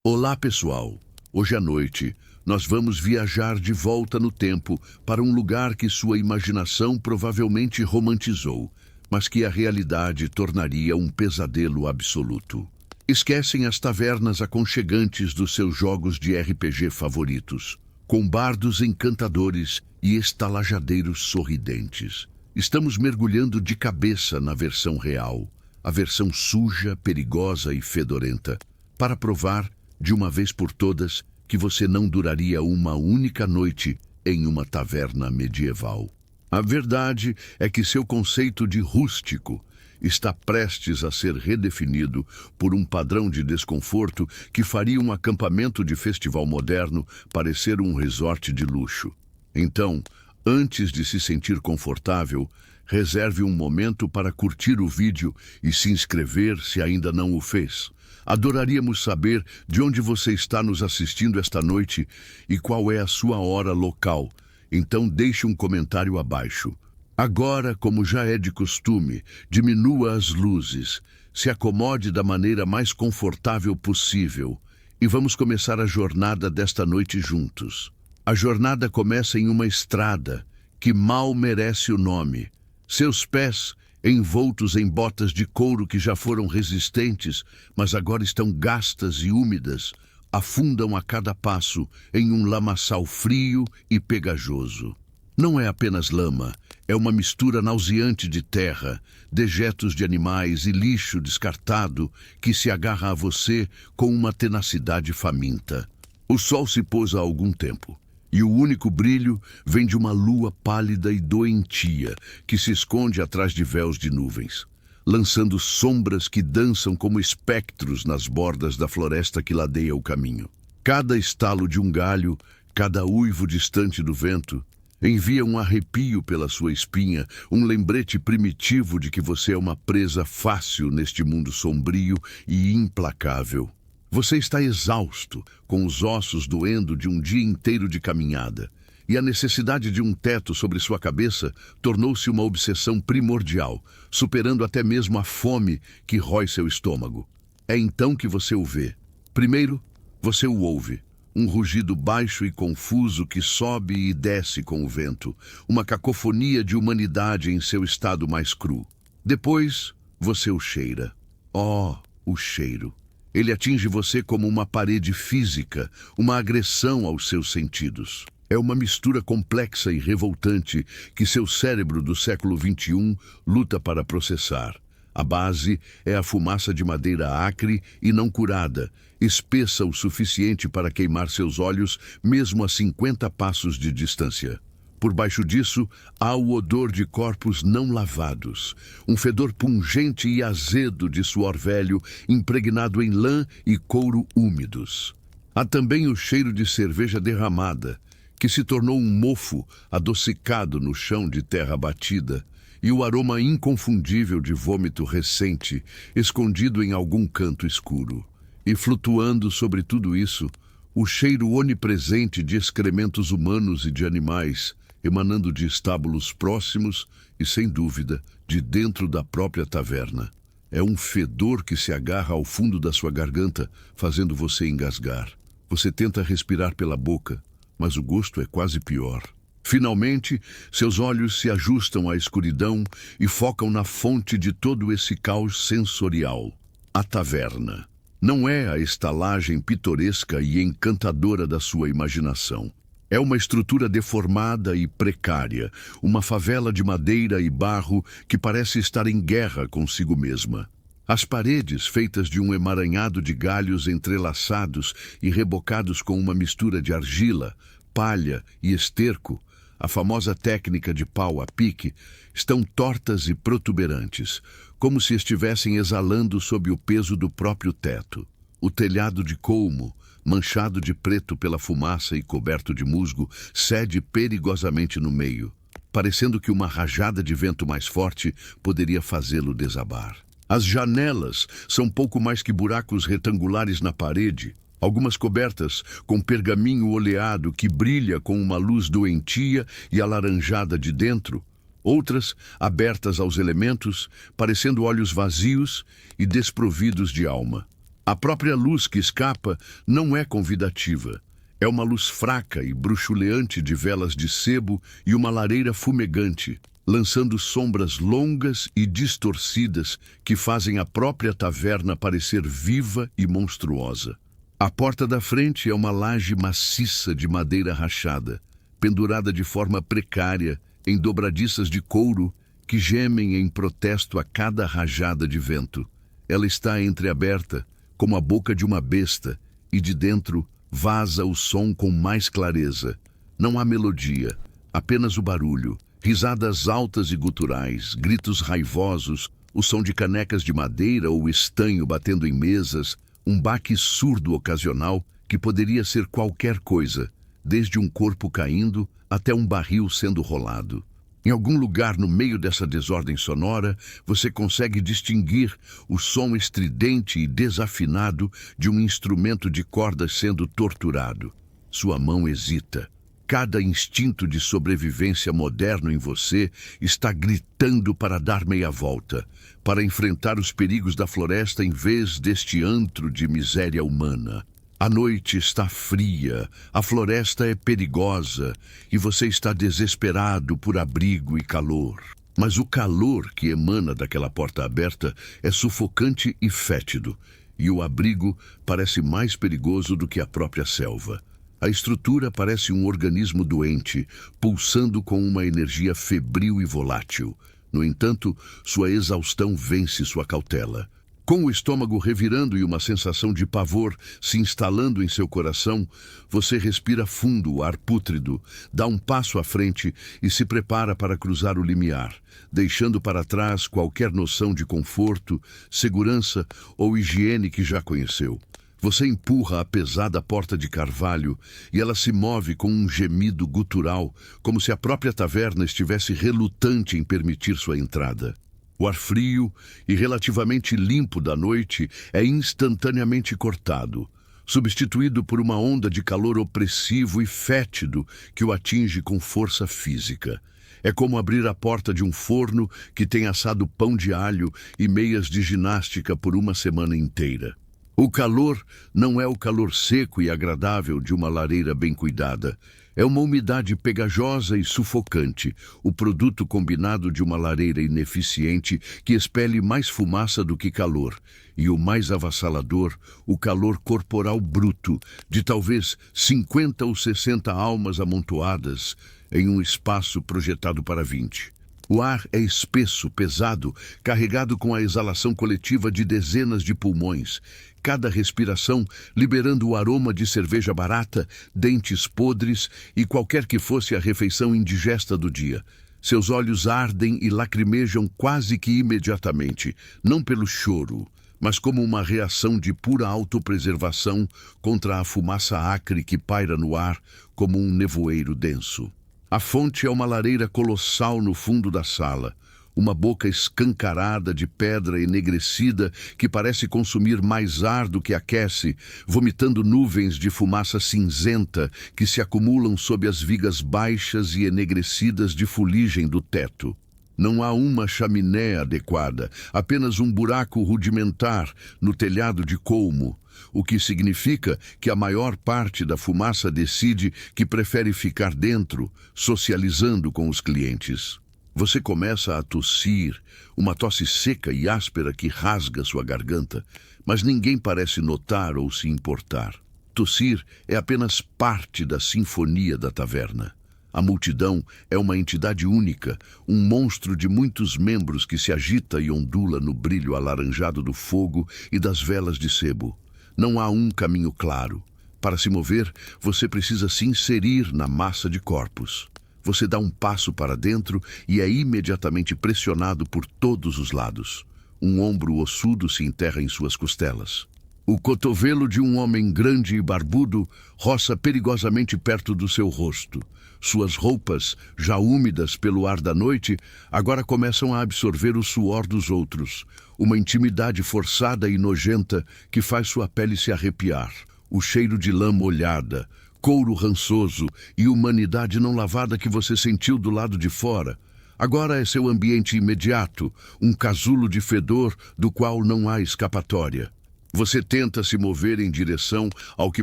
Olá, pessoal! Hoje à noite, nós vamos viajar de volta no tempo para um lugar que sua imaginação provavelmente romantizou, mas que a realidade tornaria um pesadelo absoluto. Esquecem as tavernas aconchegantes dos seus jogos de RPG favoritos, com bardos encantadores e estalajadeiros sorridentes. Estamos mergulhando de cabeça na versão real, a versão suja, perigosa e fedorenta, para provar de uma vez por todas, que você não duraria uma única noite em uma taverna medieval. A verdade é que seu conceito de rústico está prestes a ser redefinido por um padrão de desconforto que faria um acampamento de festival moderno parecer um resort de luxo. Então, antes de se sentir confortável, reserve um momento para curtir o vídeo e se inscrever se ainda não o fez. Adoraríamos saber de onde você está nos assistindo esta noite e qual é a sua hora local. Então deixe um comentário abaixo. Agora, como já é de costume, diminua as luzes, se acomode da maneira mais confortável possível e vamos começar a jornada desta noite juntos. A jornada começa em uma estrada que mal merece o nome. Seus pés, envoltos em botas de couro que já foram resistentes, mas agora estão gastas e úmidas, afundam a cada passo em um lamaçal frio e pegajoso. Não é apenas lama, é uma mistura nauseante de terra, dejetos de animais e lixo descartado que se agarra a você com uma tenacidade faminta. O sol se pôs há algum tempo. E o único brilho vem de uma lua pálida e doentia que se esconde atrás de véus de nuvens, lançando sombras que dançam como espectros nas bordas da floresta que ladeia o caminho. Cada estalo de um galho, cada uivo distante do vento, envia um arrepio pela sua espinha, um lembrete primitivo de que você é uma presa fácil neste mundo sombrio e implacável. Você está exausto, com os ossos doendo de um dia inteiro de caminhada, e a necessidade de um teto sobre sua cabeça tornou-se uma obsessão primordial, superando até mesmo a fome que rói seu estômago. É então que você o vê. Primeiro, você o ouve, um rugido baixo e confuso que sobe e desce com o vento, uma cacofonia de humanidade em seu estado mais cru. Depois, você o cheira. Oh, o cheiro! Ele atinge você como uma parede física, uma agressão aos seus sentidos. É uma mistura complexa e revoltante que seu cérebro do século XXI luta para processar. A base é a fumaça de madeira acre e não curada, espessa o suficiente para queimar seus olhos mesmo a 50 passos de distância. Por baixo disso, há o odor de corpos não lavados, um fedor pungente e azedo de suor velho impregnado em lã e couro úmidos. Há também o cheiro de cerveja derramada, que se tornou um mofo adocicado no chão de terra batida, e o aroma inconfundível de vômito recente, escondido em algum canto escuro. E flutuando sobre tudo isso, o cheiro onipresente de excrementos humanos e de animais, emanando de estábulos próximos e, sem dúvida, de dentro da própria taverna. É um fedor que se agarra ao fundo da sua garganta, fazendo você engasgar. Você tenta respirar pela boca, mas o gosto é quase pior. Finalmente, seus olhos se ajustam à escuridão e focam na fonte de todo esse caos sensorial, a taverna. Não é a estalagem pitoresca e encantadora da sua imaginação. É uma estrutura deformada e precária, uma favela de madeira e barro que parece estar em guerra consigo mesma. As paredes, feitas de um emaranhado de galhos entrelaçados e rebocados com uma mistura de argila, palha e esterco, a famosa técnica de pau a pique, estão tortas e protuberantes, como se estivessem exalando sob o peso do próprio teto. O telhado de colmo, manchado de preto pela fumaça e coberto de musgo, cede perigosamente no meio, parecendo que uma rajada de vento mais forte poderia fazê-lo desabar. As janelas são pouco mais que buracos retangulares na parede, algumas cobertas com pergaminho oleado que brilha com uma luz doentia e alaranjada de dentro, outras abertas aos elementos, parecendo olhos vazios e desprovidos de alma. A própria luz que escapa não é convidativa. É uma luz fraca e bruxuleante de velas de sebo e uma lareira fumegante, lançando sombras longas e distorcidas que fazem a própria taverna parecer viva e monstruosa. A porta da frente é uma laje maciça de madeira rachada, pendurada de forma precária em dobradiças de couro que gemem em protesto a cada rajada de vento. Ela está entreaberta, como a boca de uma besta, e de dentro vaza o som com mais clareza. Não há melodia, apenas o barulho, risadas altas e guturais, gritos raivosos, o som de canecas de madeira ou estanho batendo em mesas, um baque surdo ocasional que poderia ser qualquer coisa, desde um corpo caindo até um barril sendo rolado. Em algum lugar no meio dessa desordem sonora, você consegue distinguir o som estridente e desafinado de um instrumento de cordas sendo torturado. Sua mão hesita. Cada instinto de sobrevivência moderno em você está gritando para dar meia volta, para enfrentar os perigos da floresta em vez deste antro de miséria humana. A noite está fria, a floresta é perigosa e você está desesperado por abrigo e calor. Mas o calor que emana daquela porta aberta é sufocante e fétido, e o abrigo parece mais perigoso do que a própria selva. A estrutura parece um organismo doente, pulsando com uma energia febril e volátil. No entanto, sua exaustão vence sua cautela. Com o estômago revirando e uma sensação de pavor se instalando em seu coração, você respira fundo o ar pútrido, dá um passo à frente e se prepara para cruzar o limiar, deixando para trás qualquer noção de conforto, segurança ou higiene que já conheceu. Você empurra a pesada porta de carvalho e ela se move com um gemido gutural, como se a própria taverna estivesse relutante em permitir sua entrada. O ar frio e relativamente limpo da noite é instantaneamente cortado, substituído por uma onda de calor opressivo e fétido que o atinge com força física. É como abrir a porta de um forno que tem assado pão de alho e meias de ginástica por uma semana inteira. O calor não é o calor seco e agradável de uma lareira bem cuidada. É uma umidade pegajosa e sufocante, o produto combinado de uma lareira ineficiente que expele mais fumaça do que calor, e o mais avassalador, o calor corporal bruto, de talvez 50 ou 60 almas amontoadas em um espaço projetado para 20. O ar é espesso, pesado, carregado com a exalação coletiva de dezenas de pulmões, cada respiração liberando o aroma de cerveja barata, dentes podres e qualquer que fosse a refeição indigesta do dia. Seus olhos ardem e lacrimejam quase que imediatamente, não pelo choro, mas como uma reação de pura autopreservação contra a fumaça acre que paira no ar como um nevoeiro denso. A fonte é uma lareira colossal no fundo da sala, uma boca escancarada de pedra enegrecida que parece consumir mais ar do que aquece, vomitando nuvens de fumaça cinzenta que se acumulam sob as vigas baixas e enegrecidas de fuligem do teto. Não há uma chaminé adequada, apenas um buraco rudimentar no telhado de colmo, o que significa que a maior parte da fumaça decide que prefere ficar dentro, socializando com os clientes. Você começa a tossir, uma tosse seca e áspera que rasga sua garganta, mas ninguém parece notar ou se importar. Tossir é apenas parte da sinfonia da taverna. A multidão é uma entidade única, um monstro de muitos membros que se agita e ondula no brilho alaranjado do fogo e das velas de sebo. Não há um caminho claro. Para se mover, você precisa se inserir na massa de corpos. Você dá um passo para dentro e é imediatamente pressionado por todos os lados. Um ombro ossudo se enterra em suas costelas. O cotovelo de um homem grande e barbudo roça perigosamente perto do seu rosto. Suas roupas, já úmidas pelo ar da noite, agora começam a absorver o suor dos outros. Uma intimidade forçada e nojenta que faz sua pele se arrepiar. O cheiro de lã molhada, couro rançoso e humanidade não lavada que você sentiu do lado de fora. Agora é seu ambiente imediato, um casulo de fedor do qual não há escapatória. Você tenta se mover em direção ao que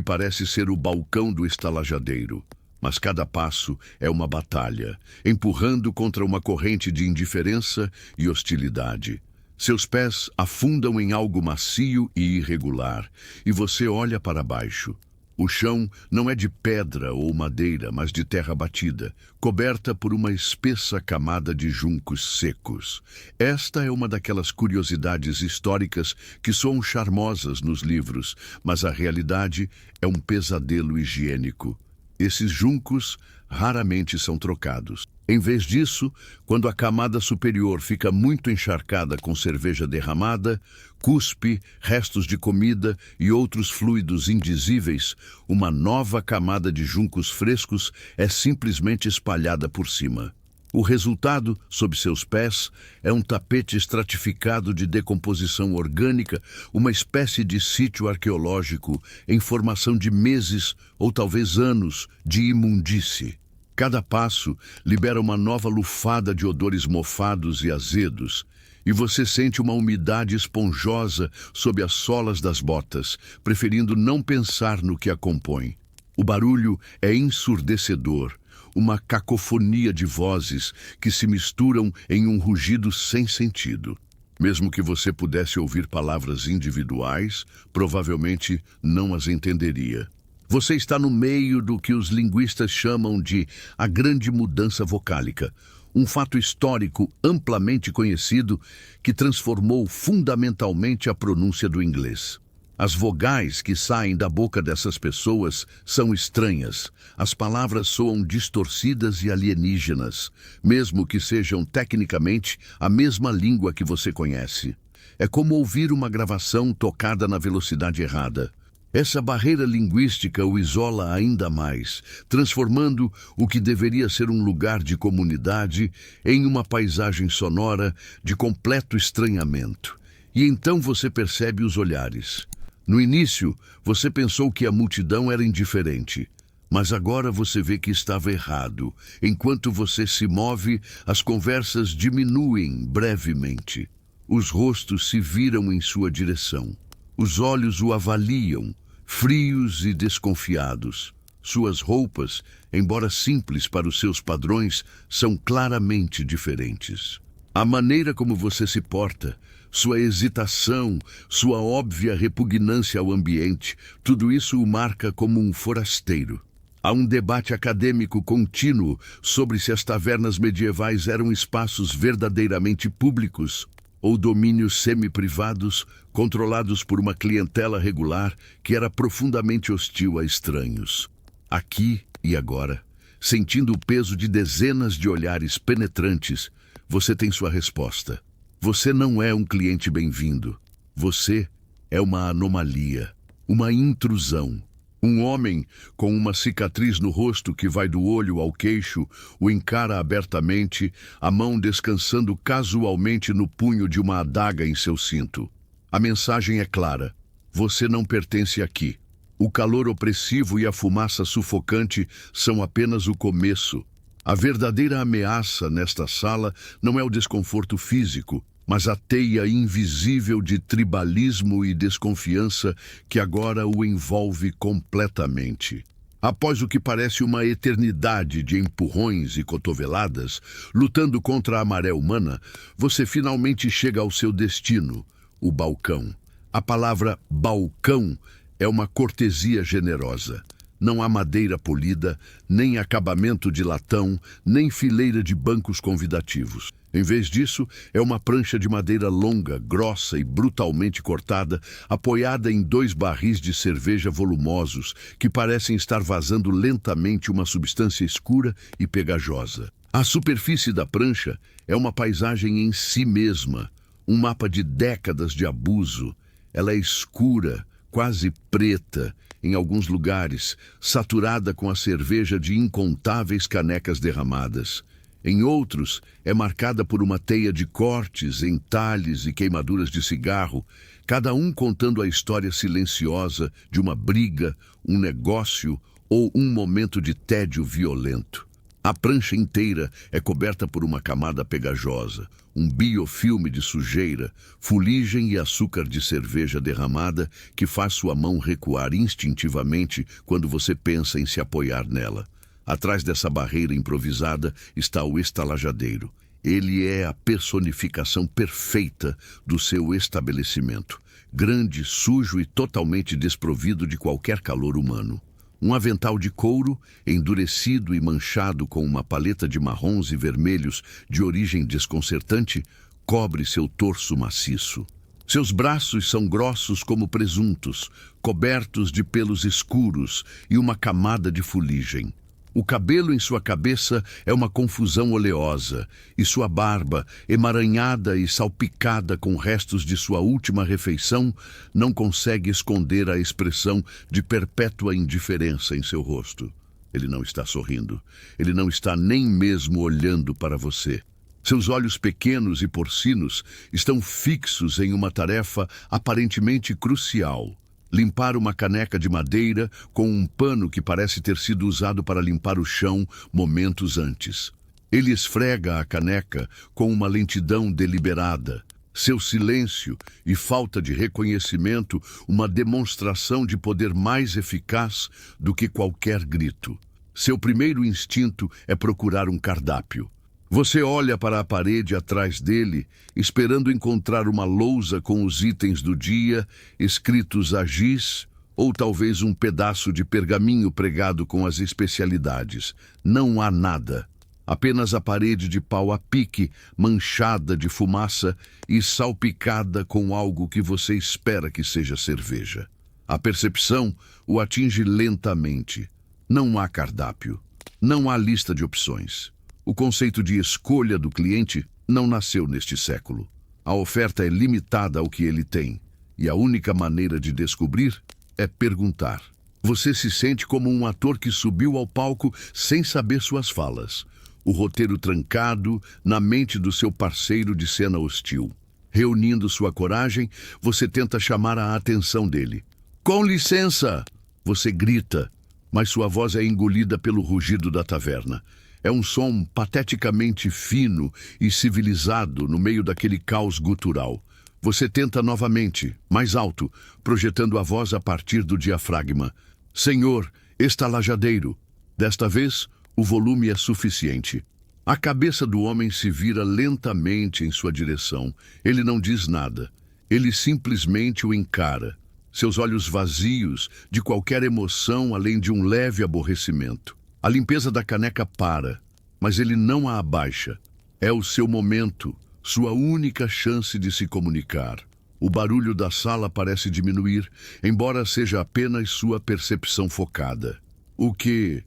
parece ser o balcão do estalajadeiro. Mas cada passo é uma batalha, empurrando contra uma corrente de indiferença e hostilidade. Seus pés afundam em algo macio e irregular, e você olha para baixo. O chão não é de pedra ou madeira, mas de terra batida, coberta por uma espessa camada de juncos secos. Esta é uma daquelas curiosidades históricas que soam charmosas nos livros, mas a realidade é um pesadelo higiênico. Esses juncos raramente são trocados. Em vez disso, quando a camada superior fica muito encharcada com cerveja derramada, cuspe, restos de comida e outros fluidos indizíveis, uma nova camada de juncos frescos é simplesmente espalhada por cima. O resultado, sob seus pés, é um tapete estratificado de decomposição orgânica, uma espécie de sítio arqueológico em formação de meses ou talvez anos de imundície. Cada passo libera uma nova lufada de odores mofados e azedos, e você sente uma umidade esponjosa sob as solas das botas, preferindo não pensar no que a compõe. O barulho é ensurdecedor, uma cacofonia de vozes que se misturam em um rugido sem sentido. Mesmo que você pudesse ouvir palavras individuais, provavelmente não as entenderia. Você está no meio do que os linguistas chamam de a grande mudança vocálica, um fato histórico amplamente conhecido que transformou fundamentalmente a pronúncia do inglês. As vogais que saem da boca dessas pessoas são estranhas. As palavras soam distorcidas e alienígenas, mesmo que sejam tecnicamente a mesma língua que você conhece. É como ouvir uma gravação tocada na velocidade errada. Essa barreira linguística o isola ainda mais, transformando o que deveria ser um lugar de comunidade em uma paisagem sonora de completo estranhamento. E então você percebe os olhares. No início, você pensou que a multidão era indiferente, mas agora você vê que estava errado. Enquanto você se move, as conversas diminuem brevemente. Os rostos se viram em sua direção. Os olhos o avaliam, frios e desconfiados. Suas roupas, embora simples para os seus padrões, são claramente diferentes. A maneira como você se porta, sua hesitação, sua óbvia repugnância ao ambiente, tudo isso o marca como um forasteiro. Há um debate acadêmico contínuo sobre se as tavernas medievais eram espaços verdadeiramente públicos ou domínios semi-privados controlados por uma clientela regular que era profundamente hostil a estranhos. Aqui e agora, sentindo o peso de dezenas de olhares penetrantes, você tem sua resposta. Você não é um cliente bem-vindo. Você é uma anomalia, uma intrusão. Um homem com uma cicatriz no rosto que vai do olho ao queixo o encara abertamente, a mão descansando casualmente no punho de uma adaga em seu cinto. A mensagem é clara. Você não pertence aqui. O calor opressivo e a fumaça sufocante são apenas o começo. A verdadeira ameaça nesta sala não é o desconforto físico, mas a teia invisível de tribalismo e desconfiança que agora o envolve completamente. Após o que parece uma eternidade de empurrões e cotoveladas, lutando contra a maré humana, você finalmente chega ao seu destino, o balcão. A palavra balcão é uma cortesia generosa. Não há madeira polida, nem acabamento de latão, nem fileira de bancos convidativos. Em vez disso, é uma prancha de madeira longa, grossa e brutalmente cortada, apoiada em 2 barris de cerveja volumosos que parecem estar vazando lentamente uma substância escura e pegajosa. A superfície da prancha é uma paisagem em si mesma, um mapa de décadas de abuso. Ela é escura, quase preta, em alguns lugares, saturada com a cerveja de incontáveis canecas derramadas. Em outros, é marcada por uma teia de cortes, entalhes e queimaduras de cigarro, cada um contando a história silenciosa de uma briga, um negócio ou um momento de tédio violento. A prancha inteira é coberta por uma camada pegajosa, um biofilme de sujeira, fuligem e açúcar de cerveja derramada que faz sua mão recuar instintivamente quando você pensa em se apoiar nela. Atrás dessa barreira improvisada está o estalajadeiro. Ele é a personificação perfeita do seu estabelecimento. Grande, sujo e totalmente desprovido de qualquer calor humano. Um avental de couro, endurecido e manchado com uma paleta de marrons e vermelhos de origem desconcertante, cobre seu torso maciço. Seus braços são grossos como presuntos, cobertos de pelos escuros e uma camada de fuligem. O cabelo em sua cabeça é uma confusão oleosa, e sua barba, emaranhada e salpicada com restos de sua última refeição, não consegue esconder a expressão de perpétua indiferença em seu rosto. Ele não está sorrindo. Ele não está nem mesmo olhando para você. Seus olhos pequenos e porcinos estão fixos em uma tarefa aparentemente crucial. Limpar uma caneca de madeira com um pano que parece ter sido usado para limpar o chão momentos antes. Ele esfrega a caneca com uma lentidão deliberada. Seu silêncio e falta de reconhecimento, uma demonstração de poder mais eficaz do que qualquer grito. Seu primeiro instinto é procurar um cardápio. Você olha para a parede atrás dele, esperando encontrar uma lousa com os itens do dia, escritos a giz, ou talvez um pedaço de pergaminho pregado com as especialidades. Não há nada. Apenas a parede de pau a pique, manchada de fumaça e salpicada com algo que você espera que seja cerveja. A percepção o atinge lentamente. Não há cardápio. Não há lista de opções. O conceito de escolha do cliente não nasceu neste século. A oferta é limitada ao que ele tem, e a única maneira de descobrir é perguntar. Você se sente como um ator que subiu ao palco sem saber suas falas. O roteiro trancado na mente do seu parceiro de cena hostil. Reunindo sua coragem, você tenta chamar a atenção dele. Com licença! Você grita, mas sua voz é engolida pelo rugido da taverna. É um som pateticamente fino e civilizado no meio daquele caos gutural. Você tenta novamente, mais alto, projetando a voz a partir do diafragma. Senhor, estalajadeiro. Desta vez, o volume é suficiente. A cabeça do homem se vira lentamente em sua direção. Ele não diz nada. Ele simplesmente o encara. Seus olhos vazios de qualquer emoção além de um leve aborrecimento. A limpeza da caneca para, mas ele não a abaixa. É o seu momento, sua única chance de se comunicar. O barulho da sala parece diminuir, embora seja apenas sua percepção focada. O que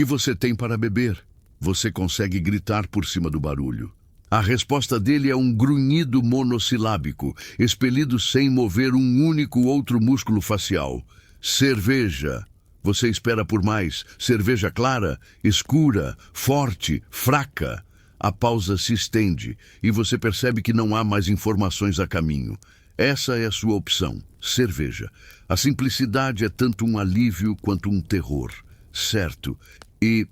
você tem para beber? Você consegue gritar por cima do barulho. A resposta dele é um grunhido monossilábico, expelido sem mover um único outro músculo facial. Cerveja. Você espera por mais. Cerveja clara, escura, forte, fraca. A pausa se estende e você percebe que não há mais informações a caminho. Essa é a sua opção, cerveja. A simplicidade é tanto um alívio quanto um terror. Certo. E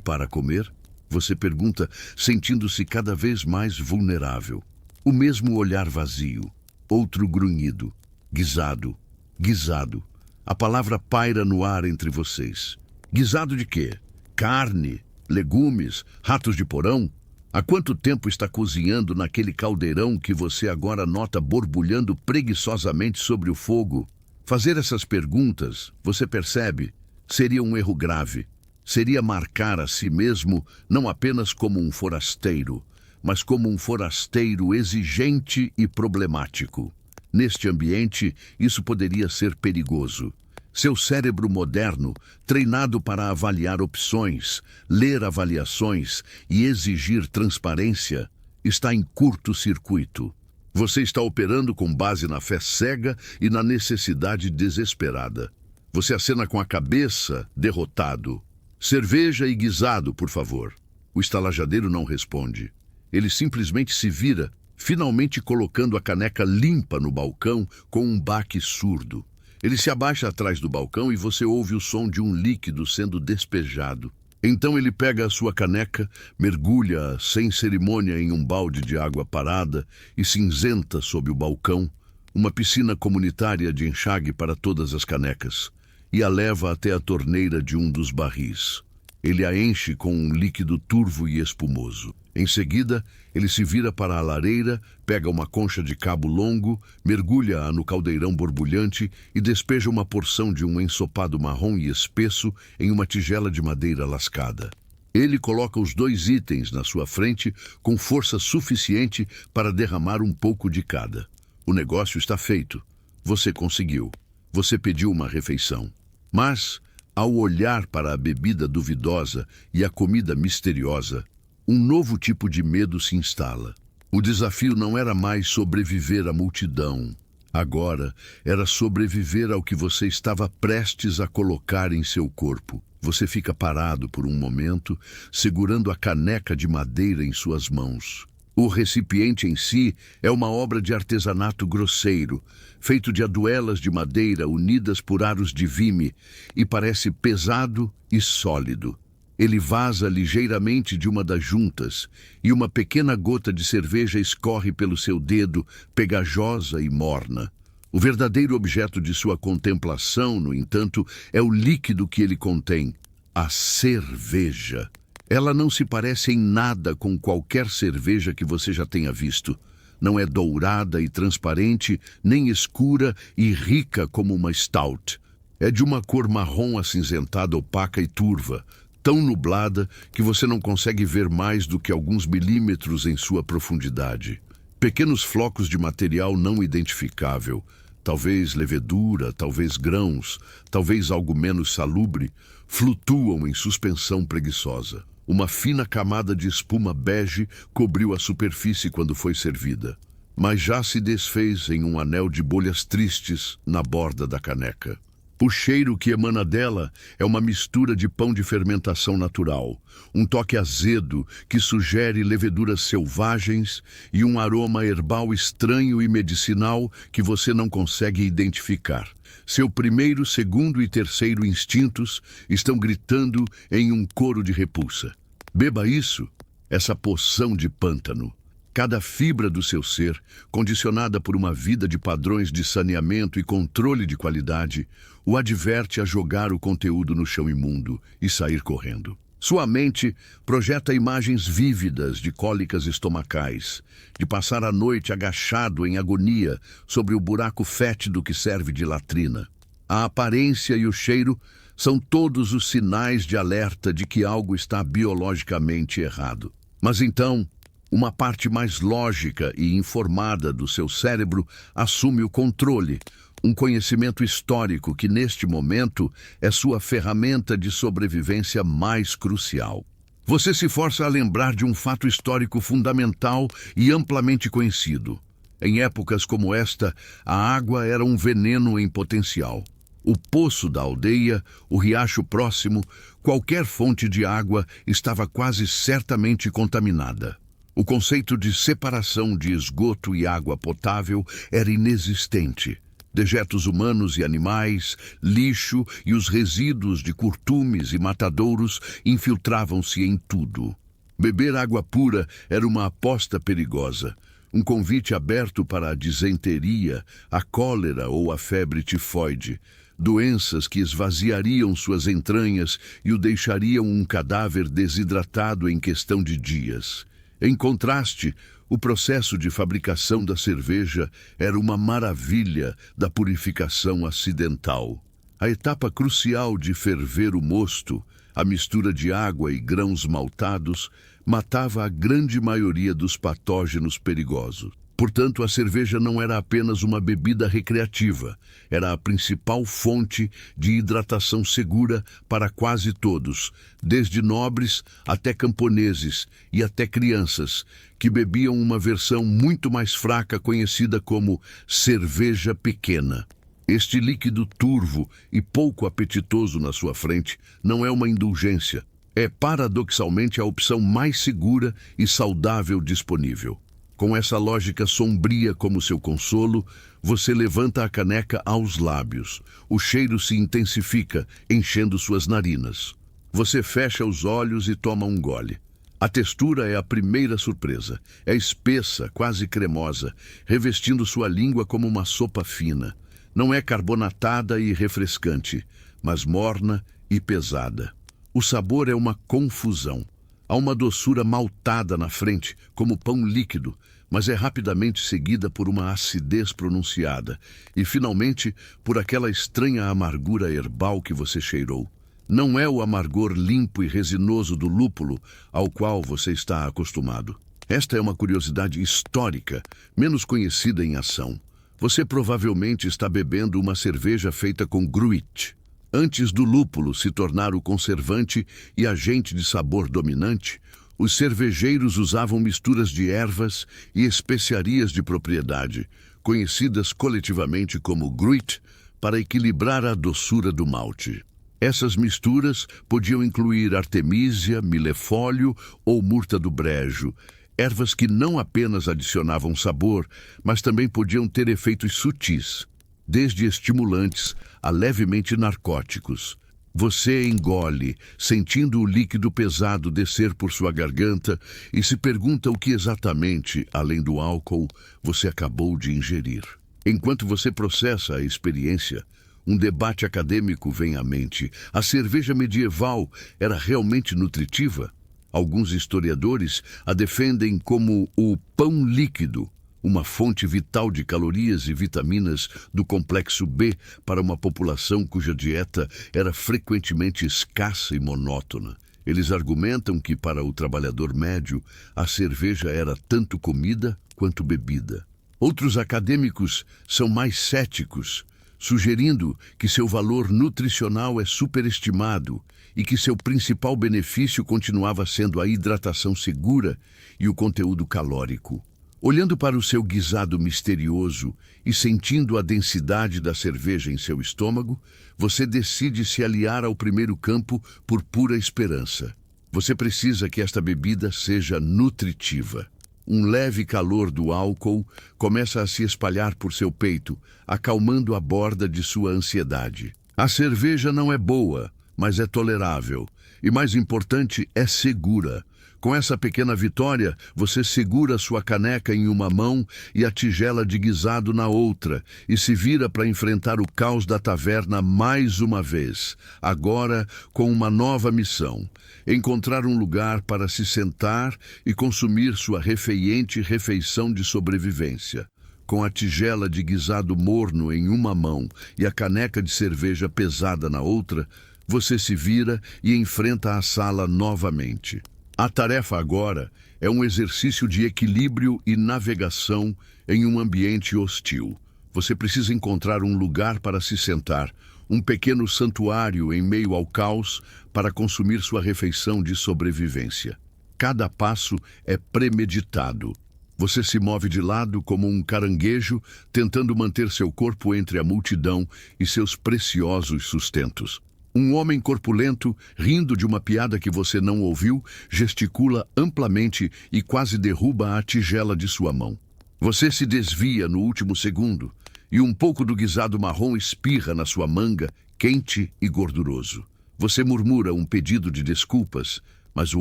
para comer? Você pergunta, sentindo-se cada vez mais vulnerável. O mesmo olhar vazio. Outro grunhido. Guisado. Guisado. A palavra paira no ar entre vocês. Guisado de quê? Carne? Legumes? Ratos de porão? Há quanto tempo está cozinhando naquele caldeirão que você agora nota borbulhando preguiçosamente sobre o fogo? Fazer essas perguntas, você percebe, seria um erro grave. Seria marcar a si mesmo não apenas como um forasteiro, mas como um forasteiro exigente e problemático. Neste ambiente, isso poderia ser perigoso. Seu cérebro moderno, treinado para avaliar opções, ler avaliações e exigir transparência, está em curto-circuito. Você está operando com base na fé cega e na necessidade desesperada. Você acena com a cabeça, derrotado. Cerveja e guisado, por favor. O estalajadeiro não responde. Ele simplesmente se vira, finalmente colocando a caneca limpa no balcão com um baque surdo. Ele se abaixa atrás do balcão e você ouve o som de um líquido sendo despejado. Então ele pega a sua caneca, mergulha sem cerimônia em um balde de água parada e cinzenta sob o balcão, uma piscina comunitária de enxágue para todas as canecas, e a leva até a torneira de um dos barris. Ele a enche com um líquido turvo e espumoso. Em seguida, ele se vira para a lareira, pega uma concha de cabo longo, mergulha-a no caldeirão borbulhante e despeja uma porção de um ensopado marrom e espesso em uma tigela de madeira lascada. Ele coloca os 2 itens na sua frente com força suficiente para derramar um pouco de cada. O negócio está feito. Você conseguiu. Você pediu uma refeição. Mas, ao olhar para a bebida duvidosa e a comida misteriosa, um novo tipo de medo se instala. O desafio não era mais sobreviver à multidão. Agora era sobreviver ao que você estava prestes a colocar em seu corpo. Você fica parado por um momento, segurando a caneca de madeira em suas mãos. O recipiente em si é uma obra de artesanato grosseiro, feito de aduelas de madeira unidas por aros de vime, e parece pesado e sólido. Ele vaza ligeiramente de uma das juntas, e uma pequena gota de cerveja escorre pelo seu dedo, pegajosa e morna. O verdadeiro objeto de sua contemplação, no entanto, é o líquido que ele contém, a cerveja. Ela não se parece em nada com qualquer cerveja que você já tenha visto. Não é dourada e transparente, nem escura e rica como uma stout. É de uma cor marrom acinzentada, opaca e turva, tão nublada que você não consegue ver mais do que alguns milímetros em sua profundidade. Pequenos flocos de material não identificável, talvez levedura, talvez grãos, talvez algo menos salubre, flutuam em suspensão preguiçosa. Uma fina camada de espuma bege cobriu a superfície quando foi servida, mas já se desfez em um anel de bolhas tristes na borda da caneca. O cheiro que emana dela é uma mistura de pão de fermentação natural, um toque azedo que sugere leveduras selvagens e um aroma herbal estranho e medicinal que você não consegue identificar. Seu primeiro, segundo e terceiro instintos estão gritando em um coro de repulsa. Beba isso, essa poção de pântano. Cada fibra do seu ser, condicionada por uma vida de padrões de saneamento e controle de qualidade, o adverte a jogar o conteúdo no chão imundo e sair correndo. Sua mente projeta imagens vívidas de cólicas estomacais, de passar a noite agachado em agonia sobre o buraco fétido que serve de latrina. A aparência e o cheiro são todos os sinais de alerta de que algo está biologicamente errado. Mas então, uma parte mais lógica e informada do seu cérebro assume o controle, um conhecimento histórico que, neste momento, é sua ferramenta de sobrevivência mais crucial. Você se força a lembrar de um fato histórico fundamental e amplamente conhecido. Em épocas como esta, a água era um veneno em potencial. O poço da aldeia, o riacho próximo, qualquer fonte de água estava quase certamente contaminada. O conceito de separação de esgoto e água potável era inexistente. Dejetos humanos e animais, lixo e os resíduos de curtumes e matadouros infiltravam-se em tudo. Beber água pura era uma aposta perigosa, um convite aberto para a disenteria, a cólera ou a febre tifoide, doenças que esvaziariam suas entranhas e o deixariam um cadáver desidratado em questão de dias. Em contraste, o processo de fabricação da cerveja era uma maravilha da purificação acidental. A etapa crucial de ferver o mosto, a mistura de água e grãos maltados, matava a grande maioria dos patógenos perigosos. Portanto, a cerveja não era apenas uma bebida recreativa, era a principal fonte de hidratação segura para quase todos, desde nobres até camponeses e até crianças, que bebiam uma versão muito mais fraca conhecida como cerveja pequena. Este líquido turvo e pouco apetitoso na sua frente não é uma indulgência, é paradoxalmente a opção mais segura e saudável disponível. Com essa lógica sombria como seu consolo, você levanta a caneca aos lábios. O cheiro se intensifica, enchendo suas narinas. Você fecha os olhos e toma um gole. A textura é a primeira surpresa. É espessa, quase cremosa, revestindo sua língua como uma sopa fina. Não é carbonatada e refrescante, mas morna e pesada. O sabor é uma confusão. Há uma doçura maltada na frente, como pão líquido, mas é rapidamente seguida por uma acidez pronunciada e, finalmente, por aquela estranha amargura herbal que você cheirou. Não é o amargor limpo e resinoso do lúpulo ao qual você está acostumado. Esta é uma curiosidade histórica, menos conhecida em ação. Você provavelmente está bebendo uma cerveja feita com gruit. Antes do lúpulo se tornar o conservante e agente de sabor dominante, os cervejeiros usavam misturas de ervas e especiarias de propriedade, conhecidas coletivamente como gruit, para equilibrar a doçura do malte. Essas misturas podiam incluir artemísia, milefólio ou murta do brejo, ervas que não apenas adicionavam sabor, mas também podiam ter efeitos sutis, desde estimulantes a levemente narcóticos. Você engole, sentindo o líquido pesado descer por sua garganta e se pergunta o que exatamente, além do álcool, você acabou de ingerir. Enquanto você processa a experiência, um debate acadêmico vem à mente. A cerveja medieval era realmente nutritiva? Alguns historiadores a defendem como o pão líquido, uma fonte vital de calorias e vitaminas do complexo B para uma população cuja dieta era frequentemente escassa e monótona. Eles argumentam que, para o trabalhador médio, a cerveja era tanto comida quanto bebida. Outros acadêmicos são mais céticos, sugerindo que seu valor nutricional é superestimado e que seu principal benefício continuava sendo a hidratação segura e o conteúdo calórico. Olhando para o seu guisado misterioso e sentindo a densidade da cerveja em seu estômago, você decide se aliar ao primeiro campo por pura esperança. Você precisa que esta bebida seja nutritiva. Um leve calor do álcool começa a se espalhar por seu peito, acalmando a borda de sua ansiedade. A cerveja não é boa, mas é tolerável. E mais importante, é segura. Com essa pequena vitória, você segura sua caneca em uma mão e a tigela de guisado na outra, e se vira para enfrentar o caos da taverna mais uma vez, agora com uma nova missão: encontrar um lugar para se sentar e consumir sua refeiente refeição de sobrevivência. Com a tigela de guisado morno em uma mão e a caneca de cerveja pesada na outra, você se vira e enfrenta a sala novamente. A tarefa agora é um exercício de equilíbrio e navegação em um ambiente hostil. Você precisa encontrar um lugar para se sentar, um pequeno santuário em meio ao caos para consumir sua refeição de sobrevivência. Cada passo é premeditado. Você se move de lado como um caranguejo, tentando manter seu corpo entre a multidão e seus preciosos sustentos. Um homem corpulento, rindo de uma piada que você não ouviu, gesticula amplamente e quase derruba a tigela de sua mão. Você se desvia no último segundo e um pouco do guisado marrom espirra na sua manga, quente e gorduroso. Você murmura um pedido de desculpas, mas o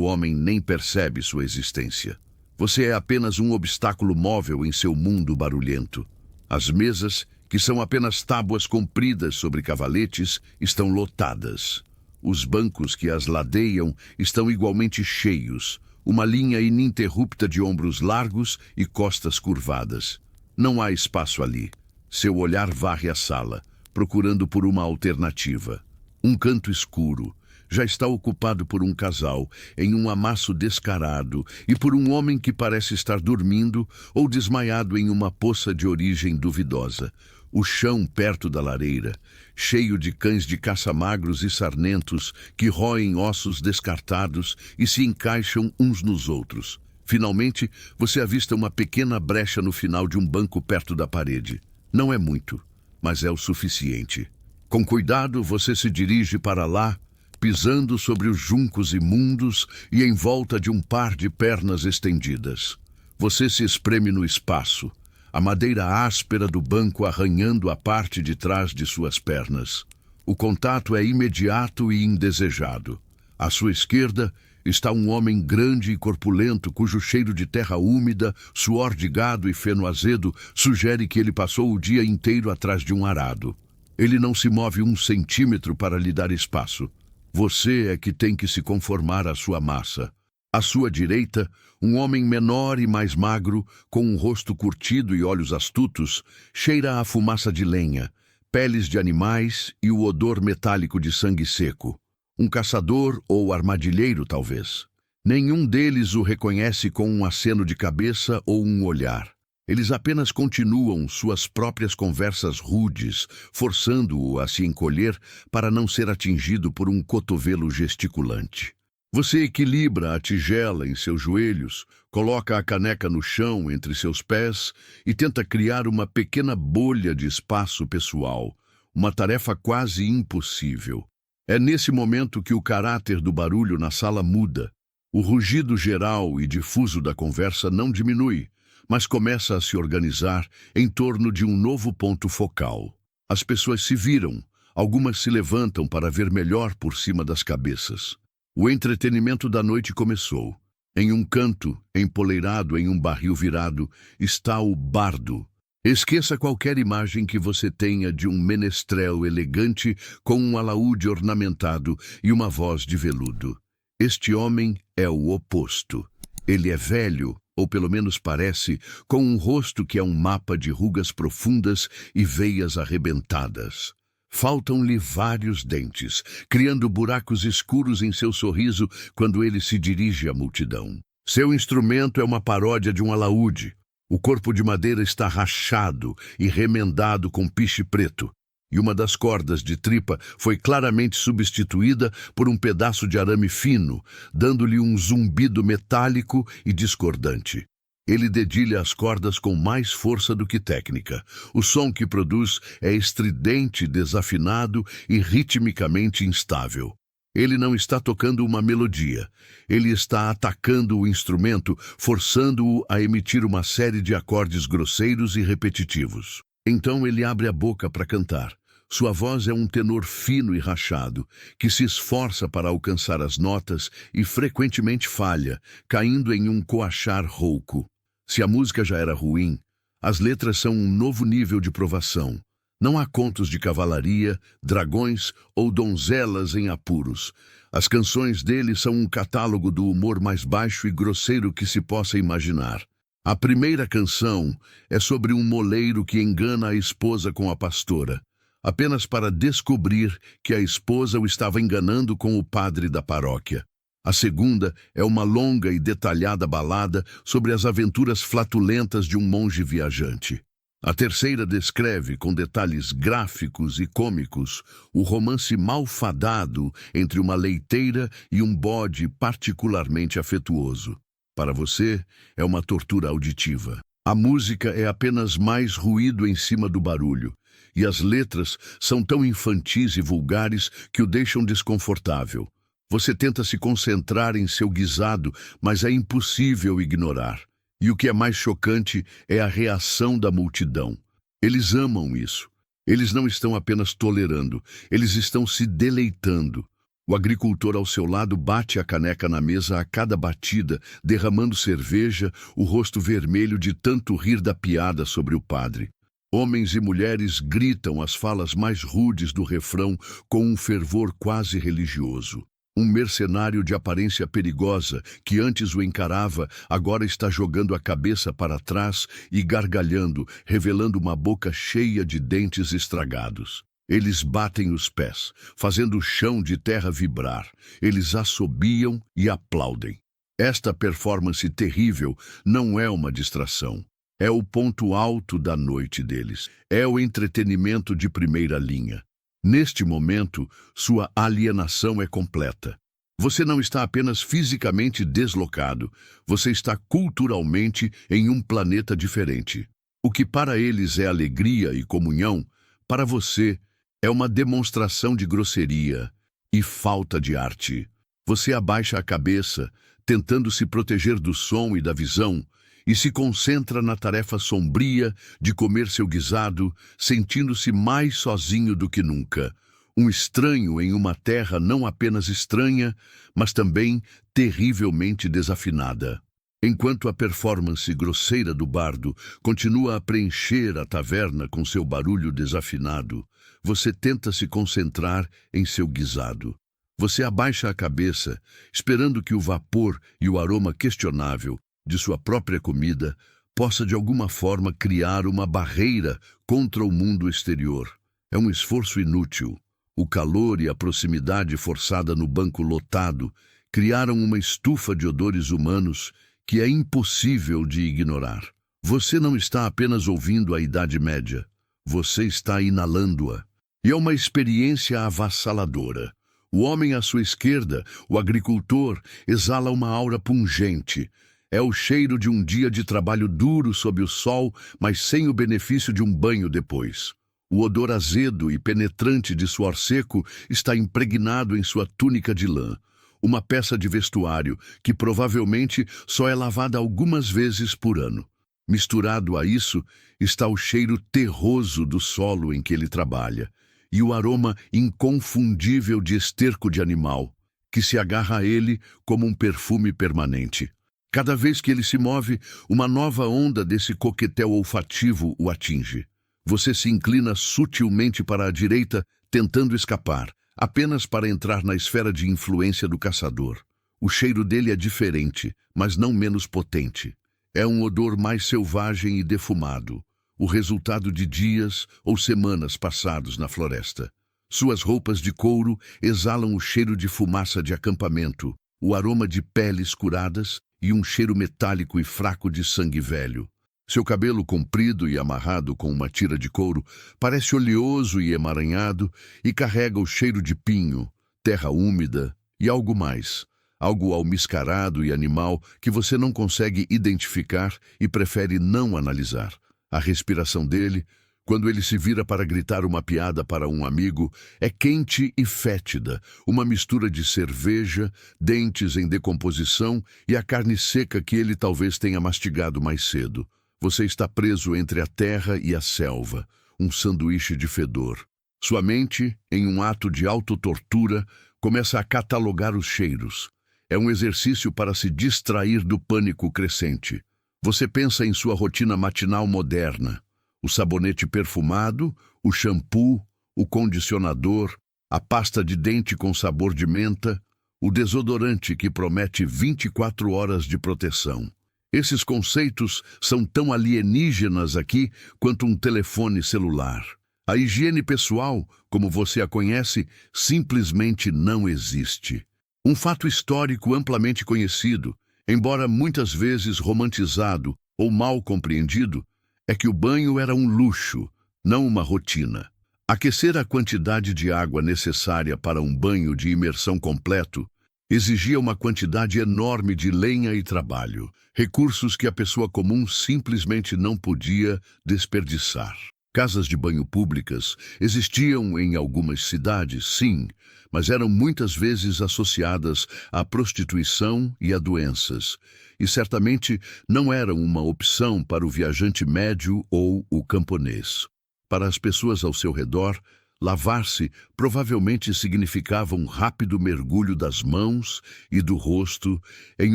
homem nem percebe sua existência. Você é apenas um obstáculo móvel em seu mundo barulhento. As mesas, que são apenas tábuas compridas sobre cavaletes, estão lotadas. Os bancos que as ladeiam estão igualmente cheios, uma linha ininterrupta de ombros largos e costas curvadas. Não há espaço ali. Seu olhar varre a sala, procurando por uma alternativa. Um canto escuro já está ocupado por um casal em um amasso descarado e por um homem que parece estar dormindo ou desmaiado em uma poça de origem duvidosa. O chão perto da lareira, cheio de cães de caça magros e sarnentos que roem ossos descartados e se encaixam uns nos outros. Finalmente, você avista uma pequena brecha no final de um banco perto da parede. Não é muito, mas é o suficiente. Com cuidado, você se dirige para lá, pisando sobre os juncos imundos e em volta de um par de pernas estendidas. Você se espreme no espaço, a madeira áspera do banco arranhando a parte de trás de suas pernas. O contato é imediato e indesejado. À sua esquerda está um homem grande e corpulento, cujo cheiro de terra úmida, suor de gado e feno azedo sugere que ele passou o dia inteiro atrás de um arado. Ele não se move 1 centímetro para lhe dar espaço. Você é que tem que se conformar à sua massa. À sua direita, um homem menor e mais magro, com um rosto curtido e olhos astutos, cheira a fumaça de lenha, peles de animais e o odor metálico de sangue seco. Um caçador ou armadilheiro, talvez. Nenhum deles o reconhece com um aceno de cabeça ou um olhar. Eles apenas continuam suas próprias conversas rudes, forçando-o a se encolher para não ser atingido por um cotovelo gesticulante. Você equilibra a tigela em seus joelhos, coloca a caneca no chão entre seus pés e tenta criar uma pequena bolha de espaço pessoal, uma tarefa quase impossível. É nesse momento que o caráter do barulho na sala muda. O rugido geral e difuso da conversa não diminui, mas começa a se organizar em torno de um novo ponto focal. As pessoas se viram, algumas se levantam para ver melhor por cima das cabeças. O entretenimento da noite começou. Em um canto, empoleirado em um barril virado, está o bardo. Esqueça qualquer imagem que você tenha de um menestrel elegante com um alaúde ornamentado e uma voz de veludo. Este homem é o oposto. Ele é velho, ou pelo menos parece, com um rosto que é um mapa de rugas profundas e veias arrebentadas. Faltam-lhe vários dentes, criando buracos escuros em seu sorriso quando ele se dirige à multidão. Seu instrumento é uma paródia de um alaúde. O corpo de madeira está rachado e remendado com piche preto, e uma das cordas de tripa foi claramente substituída por um pedaço de arame fino, dando-lhe um zumbido metálico e discordante. Ele dedilha as cordas com mais força do que técnica. O som que produz é estridente, desafinado e ritmicamente instável. Ele não está tocando uma melodia. Ele está atacando o instrumento, forçando-o a emitir uma série de acordes grosseiros e repetitivos. Então ele abre a boca para cantar. Sua voz é um tenor fino e rachado, que se esforça para alcançar as notas e frequentemente falha, caindo em um coachar rouco. Se a música já era ruim, as letras são um novo nível de provação. Não há contos de cavalaria, dragões ou donzelas em apuros. As canções dele são um catálogo do humor mais baixo e grosseiro que se possa imaginar. A primeira canção é sobre um moleiro que engana a esposa com a pastora, apenas para descobrir que a esposa o estava enganando com o padre da paróquia. A segunda é uma longa e detalhada balada sobre as aventuras flatulentas de um monge viajante. A terceira descreve, com detalhes gráficos e cômicos, o romance malfadado entre uma leiteira e um bode particularmente afetuoso. Para você, é uma tortura auditiva. A música é apenas mais ruído em cima do barulho, e as letras são tão infantis e vulgares que o deixam desconfortável. Você tenta se concentrar em seu guisado, mas é impossível ignorar. E o que é mais chocante é a reação da multidão. Eles amam isso. Eles não estão apenas tolerando, eles estão se deleitando. O agricultor ao seu lado bate a caneca na mesa a cada batida, derramando cerveja, o rosto vermelho de tanto rir da piada sobre o padre. Homens e mulheres gritam as falas mais rudes do refrão com um fervor quase religioso. Um mercenário de aparência perigosa, que antes o encarava, agora está jogando a cabeça para trás e gargalhando, revelando uma boca cheia de dentes estragados. Eles batem os pés, fazendo o chão de terra vibrar. Eles assobiam e aplaudem. Esta performance terrível não é uma distração. É o ponto alto da noite deles. É o entretenimento de primeira linha. Neste momento, sua alienação é completa. Você não está apenas fisicamente deslocado, você está culturalmente em um planeta diferente. O que para eles é alegria e comunhão, para você é uma demonstração de grosseria e falta de arte. Você abaixa a cabeça, tentando se proteger do som e da visão, e se concentra na tarefa sombria de comer seu guisado, sentindo-se mais sozinho do que nunca. Um estranho em uma terra não apenas estranha, mas também terrivelmente desafinada. Enquanto a performance grosseira do bardo continua a preencher a taverna com seu barulho desafinado, você tenta se concentrar em seu guisado. Você abaixa a cabeça, esperando que o vapor e o aroma questionável de sua própria comida possa de alguma forma criar uma barreira contra o mundo exterior. É um esforço inútil. O calor e a proximidade forçada no banco lotado criaram uma estufa de odores humanos que é impossível de ignorar. Você não está apenas ouvindo a Idade Média, você está inalando-a. E é uma experiência avassaladora. O homem à sua esquerda, o agricultor, exala uma aura pungente. É o cheiro de um dia de trabalho duro sob o sol, mas sem o benefício de um banho depois. O odor azedo e penetrante de suor seco está impregnado em sua túnica de lã. Uma peça de vestuário que provavelmente só é lavada algumas vezes por ano. Misturado a isso está o cheiro terroso do solo em que ele trabalha e o aroma inconfundível de esterco de animal, que se agarra a ele como um perfume permanente. Cada vez que ele se move, uma nova onda desse coquetel olfativo o atinge. Você se inclina sutilmente para a direita, tentando escapar, apenas para entrar na esfera de influência do caçador. O cheiro dele é diferente, mas não menos potente. É um odor mais selvagem e defumado, o resultado de dias ou semanas passados na floresta. Suas roupas de couro exalam o cheiro de fumaça de acampamento, o aroma de peles curadas e um cheiro metálico e fraco de sangue velho. Seu cabelo comprido e amarrado com uma tira de couro parece oleoso e emaranhado e carrega o cheiro de pinho, terra úmida e algo mais, algo almiscarado e animal que você não consegue identificar e prefere não analisar. A respiração dele, quando ele se vira para gritar uma piada para um amigo, é quente e fétida, uma mistura de cerveja, dentes em decomposição e a carne seca que ele talvez tenha mastigado mais cedo. Você está preso entre a terra e a selva, um sanduíche de fedor. Sua mente, em um ato de autotortura, começa a catalogar os cheiros. É um exercício para se distrair do pânico crescente. Você pensa em sua rotina matinal moderna. O sabonete perfumado, o shampoo, o condicionador, a pasta de dente com sabor de menta, o desodorante que promete 24 horas de proteção. Esses conceitos são tão alienígenas aqui quanto um telefone celular. A higiene pessoal, como você a conhece, simplesmente não existe. Um fato histórico amplamente conhecido, embora muitas vezes romantizado ou mal compreendido, é que o banho era um luxo, não uma rotina. Aquecer a quantidade de água necessária para um banho de imersão completo exigia uma quantidade enorme de lenha e trabalho, recursos que a pessoa comum simplesmente não podia desperdiçar. Casas de banho públicas existiam em algumas cidades, sim, mas eram muitas vezes associadas à prostituição e a doenças, e certamente não eram uma opção para o viajante médio ou o camponês. Para as pessoas ao seu redor, lavar-se provavelmente significava um rápido mergulho das mãos e do rosto em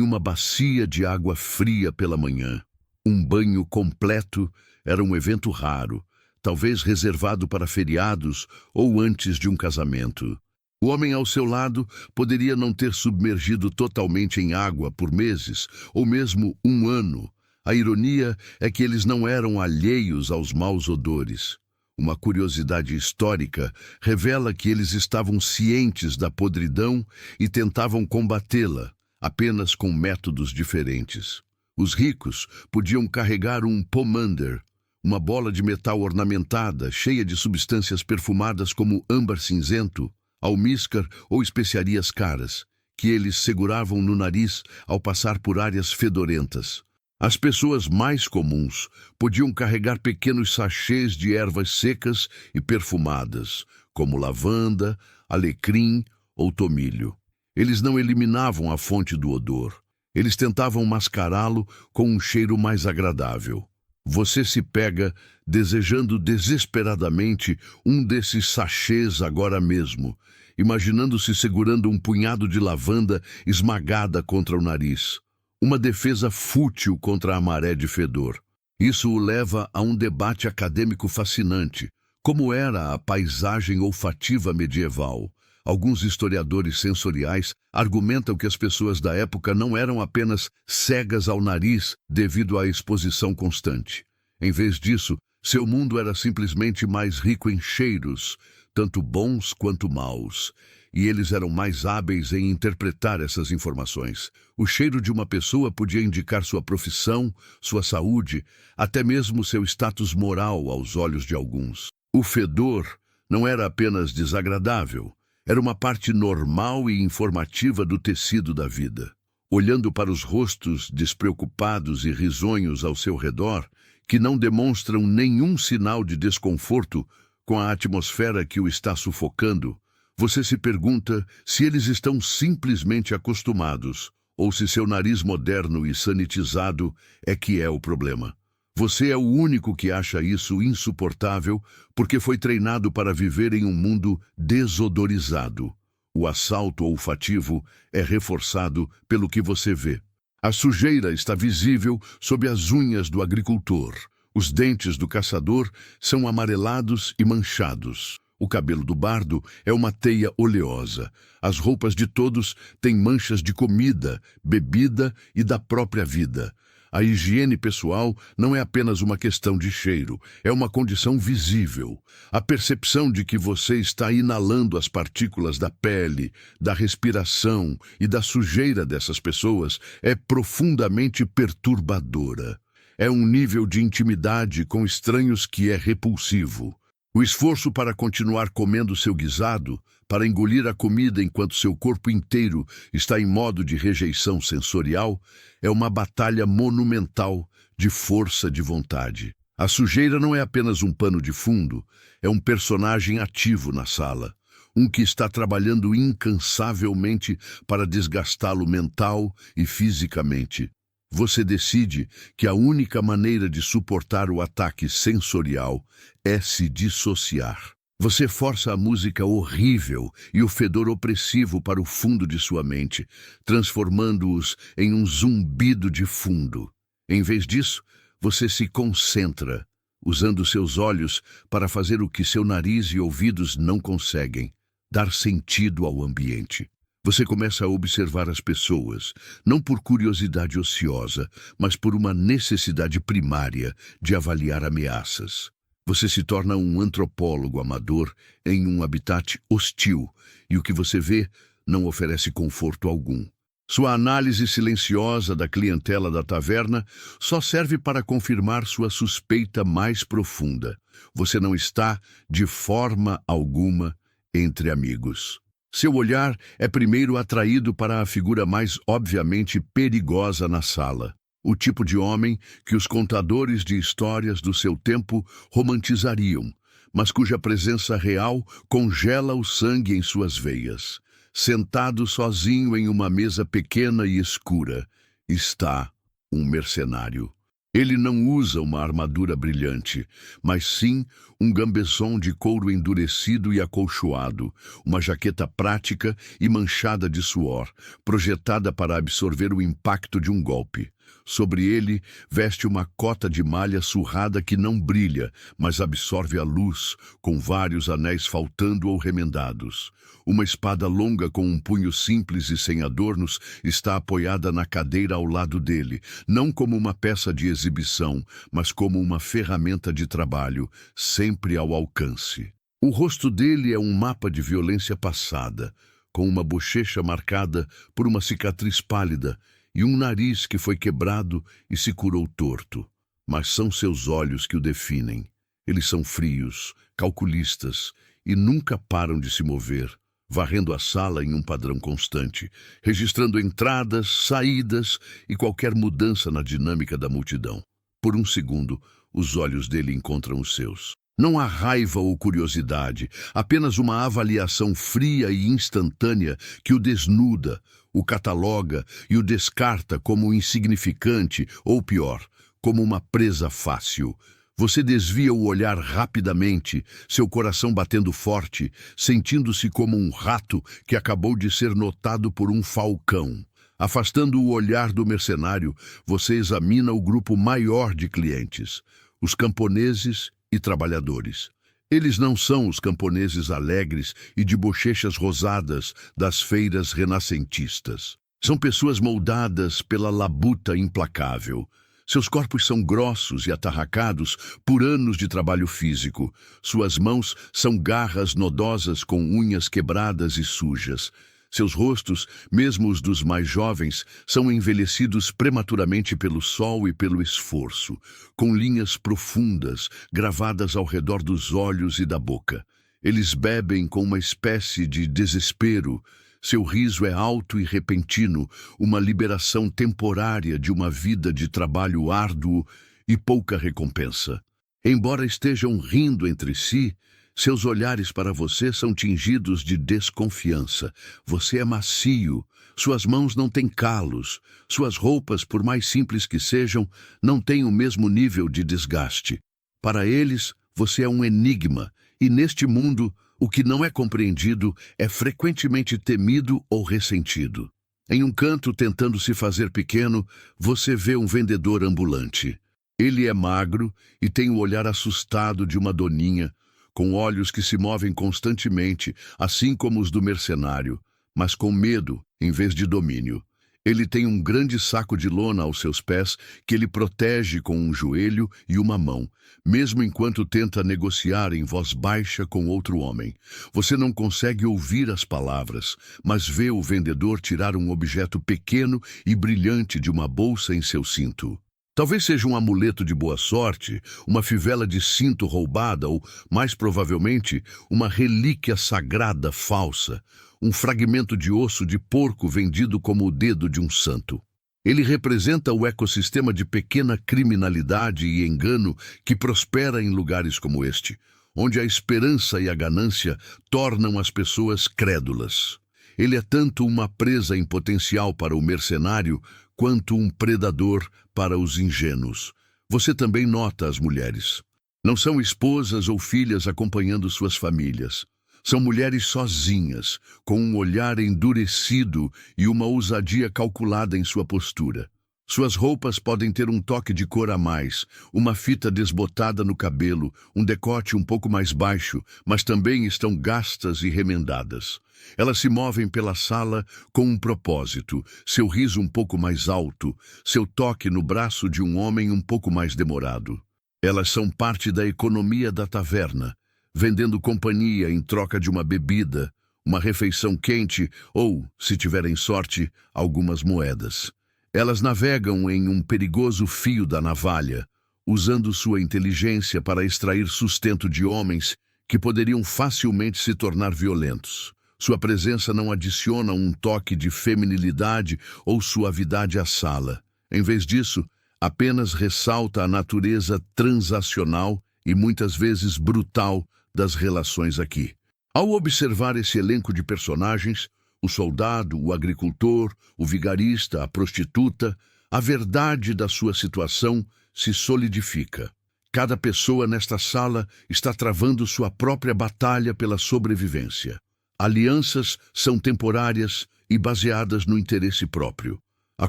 uma bacia de água fria pela manhã. Um banho completo era um evento raro, talvez reservado para feriados ou antes de um casamento. O homem ao seu lado poderia não ter submergido totalmente em água por meses, ou mesmo um ano. A ironia é que eles não eram alheios aos maus odores. Uma curiosidade histórica revela que eles estavam cientes da podridão e tentavam combatê-la, apenas com métodos diferentes. Os ricos podiam carregar um pomander, uma bola de metal ornamentada, cheia de substâncias perfumadas como âmbar cinzento, almíscar ou especiarias caras, que eles seguravam no nariz ao passar por áreas fedorentas. As pessoas mais comuns podiam carregar pequenos sachês de ervas secas e perfumadas, como lavanda, alecrim ou tomilho. Eles não eliminavam a fonte do odor. Eles tentavam mascará-lo com um cheiro mais agradável. Você se pega desejando desesperadamente um desses sachês agora mesmo, imaginando-se segurando um punhado de lavanda esmagada contra o nariz. Uma defesa fútil contra a maré de fedor. Isso o leva a um debate acadêmico fascinante. Como era a paisagem olfativa medieval? Alguns historiadores sensoriais argumentam que as pessoas da época não eram apenas cegas ao nariz devido à exposição constante. Em vez disso, seu mundo era simplesmente mais rico em cheiros, tanto bons quanto maus, e eles eram mais hábeis em interpretar essas informações. O cheiro de uma pessoa podia indicar sua profissão, sua saúde, até mesmo seu status moral aos olhos de alguns. O fedor não era apenas desagradável, era uma parte normal e informativa do tecido da vida. Olhando para os rostos despreocupados e risonhos ao seu redor, que não demonstram nenhum sinal de desconforto com a atmosfera que o está sufocando, você se pergunta se eles estão simplesmente acostumados ou se seu nariz moderno e sanitizado é que é o problema. Você é o único que acha isso insuportável porque foi treinado para viver em um mundo desodorizado. O assalto olfativo é reforçado pelo que você vê. A sujeira está visível sob as unhas do agricultor. Os dentes do caçador são amarelados e manchados. O cabelo do bardo é uma teia oleosa. As roupas de todos têm manchas de comida, bebida e da própria vida. A higiene pessoal não é apenas uma questão de cheiro, é uma condição visível. A percepção de que você está inalando as partículas da pele, da respiração e da sujeira dessas pessoas é profundamente perturbadora. É um nível de intimidade com estranhos que é repulsivo. O esforço para continuar comendo seu guisado, para engolir a comida enquanto seu corpo inteiro está em modo de rejeição sensorial, é uma batalha monumental de força de vontade. A sujeira não é apenas um pano de fundo, é um personagem ativo na sala, um que está trabalhando incansavelmente para desgastá-lo mental e fisicamente. Você decide que a única maneira de suportar o ataque sensorial é se dissociar. Você força a música horrível e o fedor opressivo para o fundo de sua mente, transformando-os em um zumbido de fundo. Em vez disso, você se concentra, usando seus olhos para fazer o que seu nariz e ouvidos não conseguem, dar sentido ao ambiente. Você começa a observar as pessoas, não por curiosidade ociosa, mas por uma necessidade primária de avaliar ameaças. Você se torna um antropólogo amador em um habitat hostil, e o que você vê não oferece conforto algum. Sua análise silenciosa da clientela da taverna só serve para confirmar sua suspeita mais profunda. Você não está, de forma alguma, entre amigos. Seu olhar é primeiro atraído para a figura mais obviamente perigosa na sala. O tipo de homem que os contadores de histórias do seu tempo romantizariam, mas cuja presença real congela o sangue em suas veias. Sentado sozinho em uma mesa pequena e escura, está um mercenário. Ele não usa uma armadura brilhante, mas sim um gambeson de couro endurecido e acolchoado, uma jaqueta prática e manchada de suor, projetada para absorver o impacto de um golpe. Sobre ele, veste uma cota de malha surrada que não brilha, mas absorve a luz, com vários anéis faltando ou remendados. Uma espada longa com um punho simples e sem adornos está apoiada na cadeira ao lado dele, não como uma peça de exibição, mas como uma ferramenta de trabalho, sempre ao alcance. O rosto dele é um mapa de violência passada, com uma bochecha marcada por uma cicatriz pálida, e um nariz que foi quebrado e se curou torto. Mas são seus olhos que o definem. Eles são frios, calculistas e nunca param de se mover, varrendo a sala em um padrão constante, registrando entradas, saídas e qualquer mudança na dinâmica da multidão. Por um segundo, os olhos dele encontram os seus. Não há raiva ou curiosidade, apenas uma avaliação fria e instantânea que o desnuda, o cataloga e o descarta como insignificante ou, pior, como uma presa fácil. Você desvia o olhar rapidamente, seu coração batendo forte, sentindo-se como um rato que acabou de ser notado por um falcão. Afastando o olhar do mercenário, você examina o grupo maior de clientes, os camponeses e trabalhadores. Eles não são os camponeses alegres e de bochechas rosadas das feiras renascentistas. São pessoas moldadas pela labuta implacável. Seus corpos são grossos e atarracados por anos de trabalho físico. Suas mãos são garras nodosas com unhas quebradas e sujas. Seus rostos, mesmo os dos mais jovens, são envelhecidos prematuramente pelo sol e pelo esforço, com linhas profundas gravadas ao redor dos olhos e da boca. Eles bebem com uma espécie de desespero. Seu riso é alto e repentino, uma liberação temporária de uma vida de trabalho árduo e pouca recompensa. Embora estejam rindo entre si, seus olhares para você são tingidos de desconfiança. Você é macio, suas mãos não têm calos, suas roupas, por mais simples que sejam, não têm o mesmo nível de desgaste. Para eles, você é um enigma, e neste mundo, o que não é compreendido é frequentemente temido ou ressentido. Em um canto, tentando se fazer pequeno, você vê um vendedor ambulante. Ele é magro e tem o olhar assustado de uma doninha, com olhos que se movem constantemente, assim como os do mercenário, mas com medo em vez de domínio. Ele tem um grande saco de lona aos seus pés que ele protege com um joelho e uma mão, mesmo enquanto tenta negociar em voz baixa com outro homem. Você não consegue ouvir as palavras, mas vê o vendedor tirar um objeto pequeno e brilhante de uma bolsa em seu cinto. Talvez seja um amuleto de boa sorte, uma fivela de cinto roubada ou, mais provavelmente, uma relíquia sagrada falsa, um fragmento de osso de porco vendido como o dedo de um santo. Ele representa o ecossistema de pequena criminalidade e engano que prospera em lugares como este, onde a esperança e a ganância tornam as pessoas crédulas. Ele é tanto uma presa em potencial para o mercenário quanto um predador para os ingênuos. Você também nota as mulheres. Não são esposas ou filhas acompanhando suas famílias. São mulheres sozinhas, com um olhar endurecido e uma ousadia calculada em sua postura. Suas roupas podem ter um toque de cor a mais, uma fita desbotada no cabelo, um decote um pouco mais baixo, mas também estão gastas e remendadas. Elas se movem pela sala com um propósito, seu riso um pouco mais alto, seu toque no braço de um homem um pouco mais demorado. Elas são parte da economia da taverna, vendendo companhia em troca de uma bebida, uma refeição quente ou, se tiverem sorte, algumas moedas. Elas navegam em um perigoso fio da navalha, usando sua inteligência para extrair sustento de homens que poderiam facilmente se tornar violentos. Sua presença não adiciona um toque de feminilidade ou suavidade à sala. Em vez disso, apenas ressalta a natureza transacional e muitas vezes brutal das relações aqui. Ao observar esse elenco de personagens, o soldado, o agricultor, o vigarista, a prostituta, a verdade da sua situação se solidifica. Cada pessoa nesta sala está travando sua própria batalha pela sobrevivência. Alianças são temporárias e baseadas no interesse próprio. A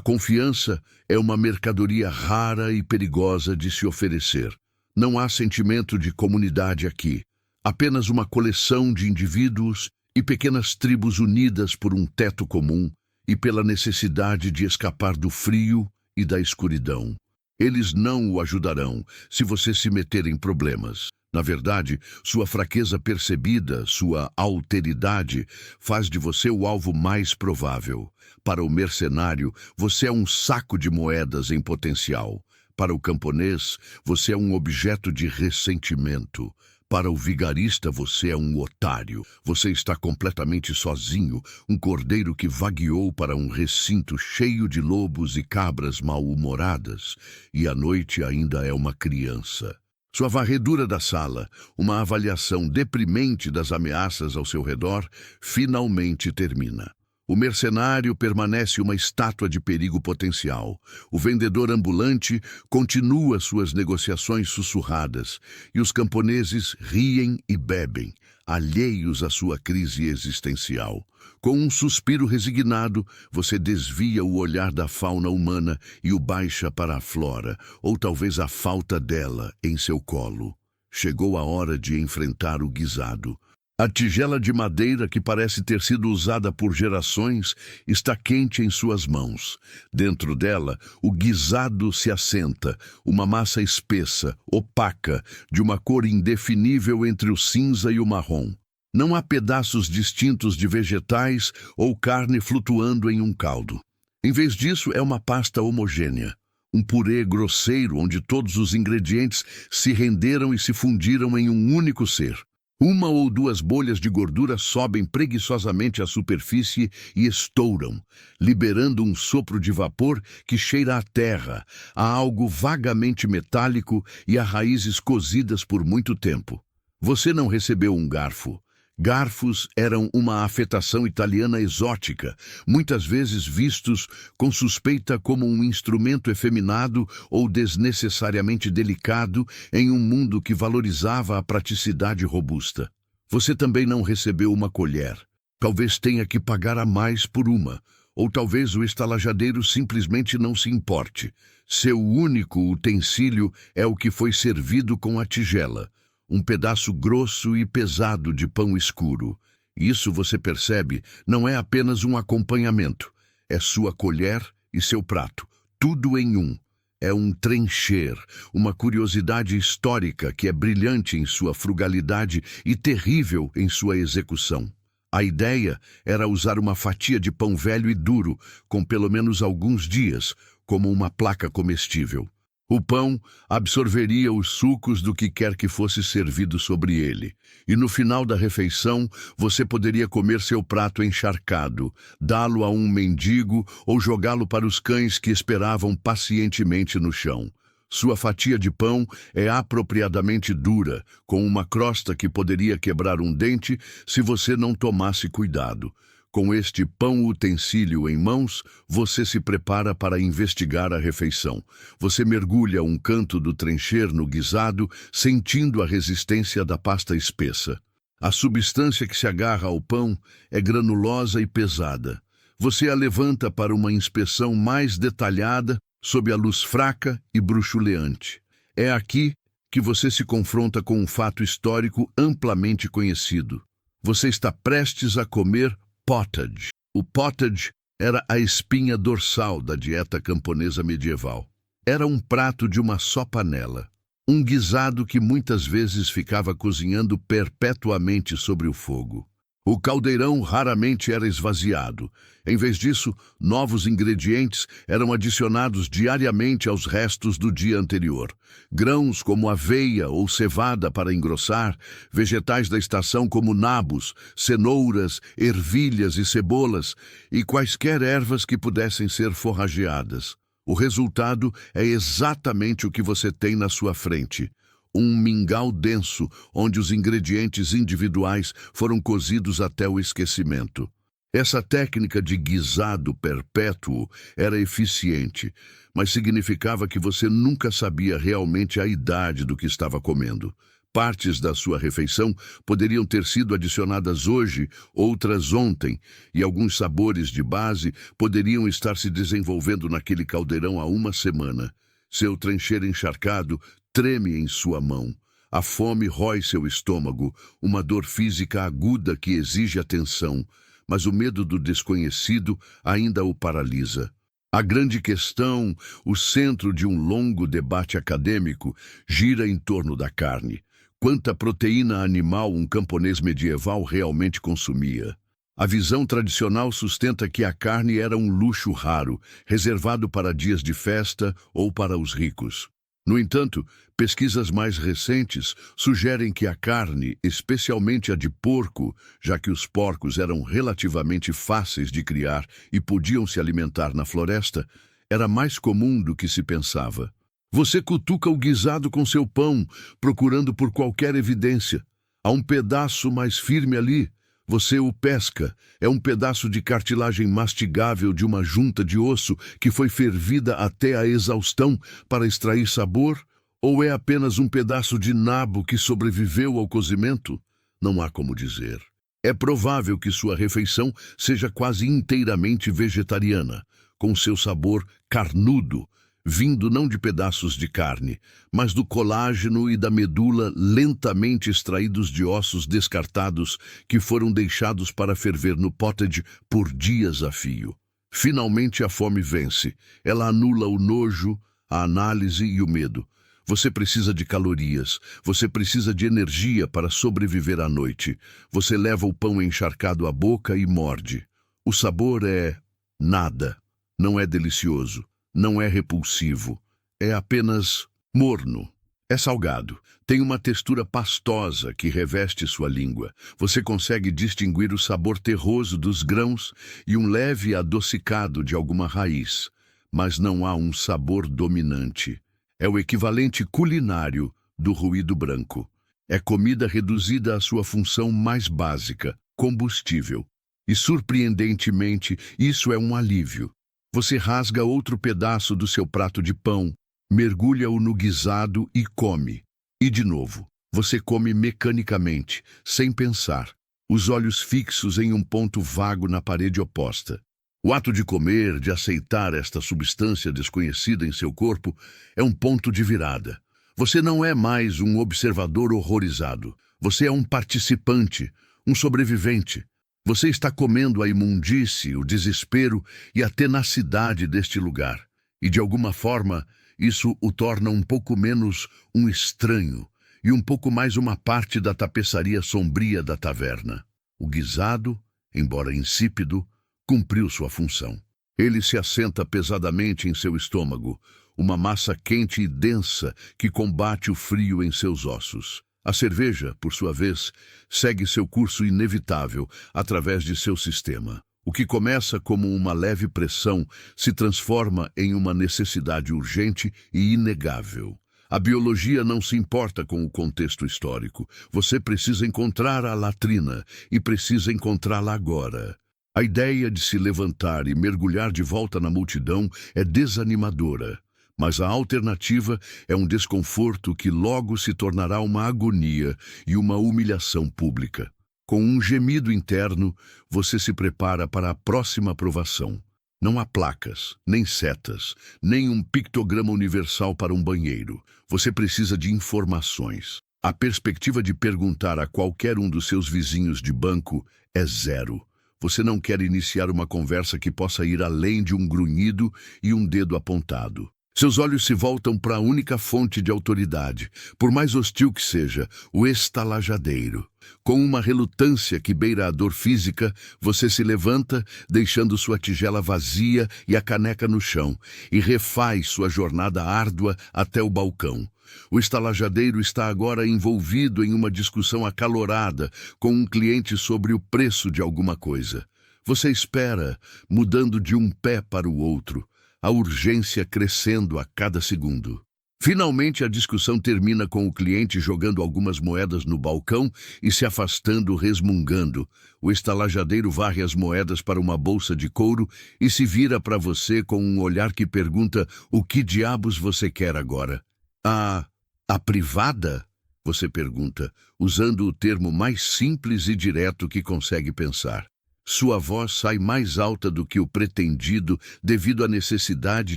confiança é uma mercadoria rara e perigosa de se oferecer. Não há sentimento de comunidade aqui. Apenas uma coleção de indivíduos e pequenas tribos unidas por um teto comum e pela necessidade de escapar do frio e da escuridão. Eles não o ajudarão se você se meter em problemas. Na verdade, sua fraqueza percebida, sua alteridade, faz de você o alvo mais provável. Para o mercenário, você é um saco de moedas em potencial. Para o camponês, você é um objeto de ressentimento. Para o vigarista, você é um otário. Você está completamente sozinho, um cordeiro que vagueou para um recinto cheio de lobos e cabras mal-humoradas, e à noite ainda é uma criança. Sua varredura da sala, uma avaliação deprimente das ameaças ao seu redor, finalmente termina. O mercenário permanece uma estátua de perigo potencial. O vendedor ambulante continua suas negociações sussurradas. E os camponeses riem e bebem, alheios à sua crise existencial. Com um suspiro resignado, você desvia o olhar da fauna humana e o baixa para a flora, ou talvez a falta dela em seu colo. Chegou a hora de enfrentar o guisado. A tigela de madeira, que parece ter sido usada por gerações, está quente em suas mãos. Dentro dela, o guisado se assenta, uma massa espessa, opaca, de uma cor indefinível entre o cinza e o marrom. Não há pedaços distintos de vegetais ou carne flutuando em um caldo. Em vez disso, é uma pasta homogênea. Um purê grosseiro onde todos os ingredientes se renderam e se fundiram em um único ser. Uma ou duas bolhas de gordura sobem preguiçosamente à superfície e estouram, liberando um sopro de vapor que cheira à terra, a algo vagamente metálico e a raízes cozidas por muito tempo. Você não recebeu um garfo. Garfos eram uma afetação italiana exótica, muitas vezes vistos com suspeita como um instrumento efeminado ou desnecessariamente delicado em um mundo que valorizava a praticidade robusta. Você também não recebeu uma colher. Talvez tenha que pagar a mais por uma, ou talvez o estalajadeiro simplesmente não se importe. Seu único utensílio é o que foi servido com a tigela. Um pedaço grosso e pesado de pão escuro. Isso, você percebe, não é apenas um acompanhamento. É sua colher e seu prato, tudo em um. É um trencher, uma curiosidade histórica que é brilhante em sua frugalidade e terrível em sua execução. A ideia era usar uma fatia de pão velho e duro, com pelo menos alguns dias, como uma placa comestível. O pão absorveria os sucos do que quer que fosse servido sobre ele. E no final da refeição, você poderia comer seu prato encharcado, dá-lo a um mendigo ou jogá-lo para os cães que esperavam pacientemente no chão. Sua fatia de pão é apropriadamente dura, com uma crosta que poderia quebrar um dente se você não tomasse cuidado. Com este pão-utensílio em mãos, você se prepara para investigar a refeição. Você mergulha um canto do trencher no guisado, sentindo a resistência da pasta espessa. A substância que se agarra ao pão é granulosa e pesada. Você a levanta para uma inspeção mais detalhada, sob a luz fraca e bruxuleante. É aqui que você se confronta com um fato histórico amplamente conhecido. Você está prestes a comer pottage. O pottage era a espinha dorsal da dieta camponesa medieval. Era um prato de uma só panela. Um guisado que muitas vezes ficava cozinhando perpetuamente sobre o fogo. O caldeirão raramente era esvaziado. Em vez disso, novos ingredientes eram adicionados diariamente aos restos do dia anterior. Grãos como aveia ou cevada para engrossar, vegetais da estação como nabos, cenouras, ervilhas e cebolas, e quaisquer ervas que pudessem ser forrageadas. O resultado é exatamente o que você tem na sua frente. Um mingau denso, onde os ingredientes individuais foram cozidos até o esquecimento. Essa técnica de guisado perpétuo era eficiente, mas significava que você nunca sabia realmente a idade do que estava comendo. Partes da sua refeição poderiam ter sido adicionadas hoje, outras ontem, e alguns sabores de base poderiam estar se desenvolvendo naquele caldeirão há uma semana. Seu trencher encharcado treme em sua mão. A fome rói seu estômago, uma dor física aguda que exige atenção, mas o medo do desconhecido ainda o paralisa. A grande questão, o centro de um longo debate acadêmico, gira em torno da carne. Quanta proteína animal um camponês medieval realmente consumia? A visão tradicional sustenta que a carne era um luxo raro, reservado para dias de festa ou para os ricos. No entanto, pesquisas mais recentes sugerem que a carne, especialmente a de porco, já que os porcos eram relativamente fáceis de criar e podiam se alimentar na floresta, era mais comum do que se pensava. Você cutuca o guisado com seu pão, procurando por qualquer evidência. Há um pedaço mais firme ali, Você o pesca. É um pedaço de cartilagem mastigável de uma junta de osso que foi fervida até a exaustão para extrair sabor? Ou é apenas um pedaço de nabo que sobreviveu ao cozimento? Não há como dizer. É provável que sua refeição seja quase inteiramente vegetariana, com seu sabor carnudo, vindo não de pedaços de carne, mas do colágeno e da medula lentamente extraídos de ossos descartados que foram deixados para ferver no pottage por dias a fio. Finalmente a fome vence. Ela anula o nojo, a análise e o medo. Você precisa de calorias, você precisa de energia para sobreviver à noite. Você leva o pão encharcado à boca e morde. O sabor é nada. Não é delicioso, não é repulsivo. É apenas morno. É salgado. Tem uma textura pastosa que reveste sua língua. Você consegue distinguir o sabor terroso dos grãos e um leve adocicado de alguma raiz. Mas não há um sabor dominante. É o equivalente culinário do ruído branco. É comida reduzida à sua função mais básica, combustível. E, surpreendentemente, isso é um alívio. Você rasga outro pedaço do seu prato de pão, mergulha-o no guisado e come. E, de novo, você come mecanicamente, sem pensar, os olhos fixos em um ponto vago na parede oposta. O ato de comer, de aceitar esta substância desconhecida em seu corpo, é um ponto de virada. Você não é mais um observador horrorizado. Você é um participante, um sobrevivente. Você está comendo a imundície, o desespero e a tenacidade deste lugar. E, de alguma forma, isso o torna um pouco menos um estranho e um pouco mais uma parte da tapeçaria sombria da taverna. O guisado, embora insípido, cumpriu sua função. Ele se assenta pesadamente em seu estômago, uma massa quente e densa que combate o frio em seus ossos. A cerveja, por sua vez, segue seu curso inevitável através de seu sistema. O que começa como uma leve pressão se transforma em uma necessidade urgente e inegável. A biologia não se importa com o contexto histórico. Você precisa encontrar a latrina e precisa encontrá-la agora. A ideia de se levantar e mergulhar de volta na multidão é desanimadora, mas a alternativa é um desconforto que logo se tornará uma agonia e uma humilhação pública. Com um gemido interno, você se prepara para a próxima provação. Não há placas, nem setas, nem um pictograma universal para um banheiro. Você precisa de informações. A perspectiva de perguntar a qualquer um dos seus vizinhos de banco é zero. Você não quer iniciar uma conversa que possa ir além de um grunhido e um dedo apontado. Seus olhos se voltam para a única fonte de autoridade, por mais hostil que seja, o estalajadeiro. Com uma relutância que beira a dor física, você se levanta, deixando sua tigela vazia e a caneca no chão, e refaz sua jornada árdua até o balcão. O estalajadeiro está agora envolvido em uma discussão acalorada com um cliente sobre o preço de alguma coisa. Você espera, mudando de um pé para o outro, a urgência crescendo a cada segundo. Finalmente, a discussão termina com o cliente jogando algumas moedas no balcão e se afastando resmungando. O estalajadeiro varre as moedas para uma bolsa de couro e se vira para você com um olhar que pergunta: o que diabos você quer agora? A privada? Você pergunta, usando o termo mais simples e direto que consegue pensar. Sua voz sai mais alta do que o pretendido devido à necessidade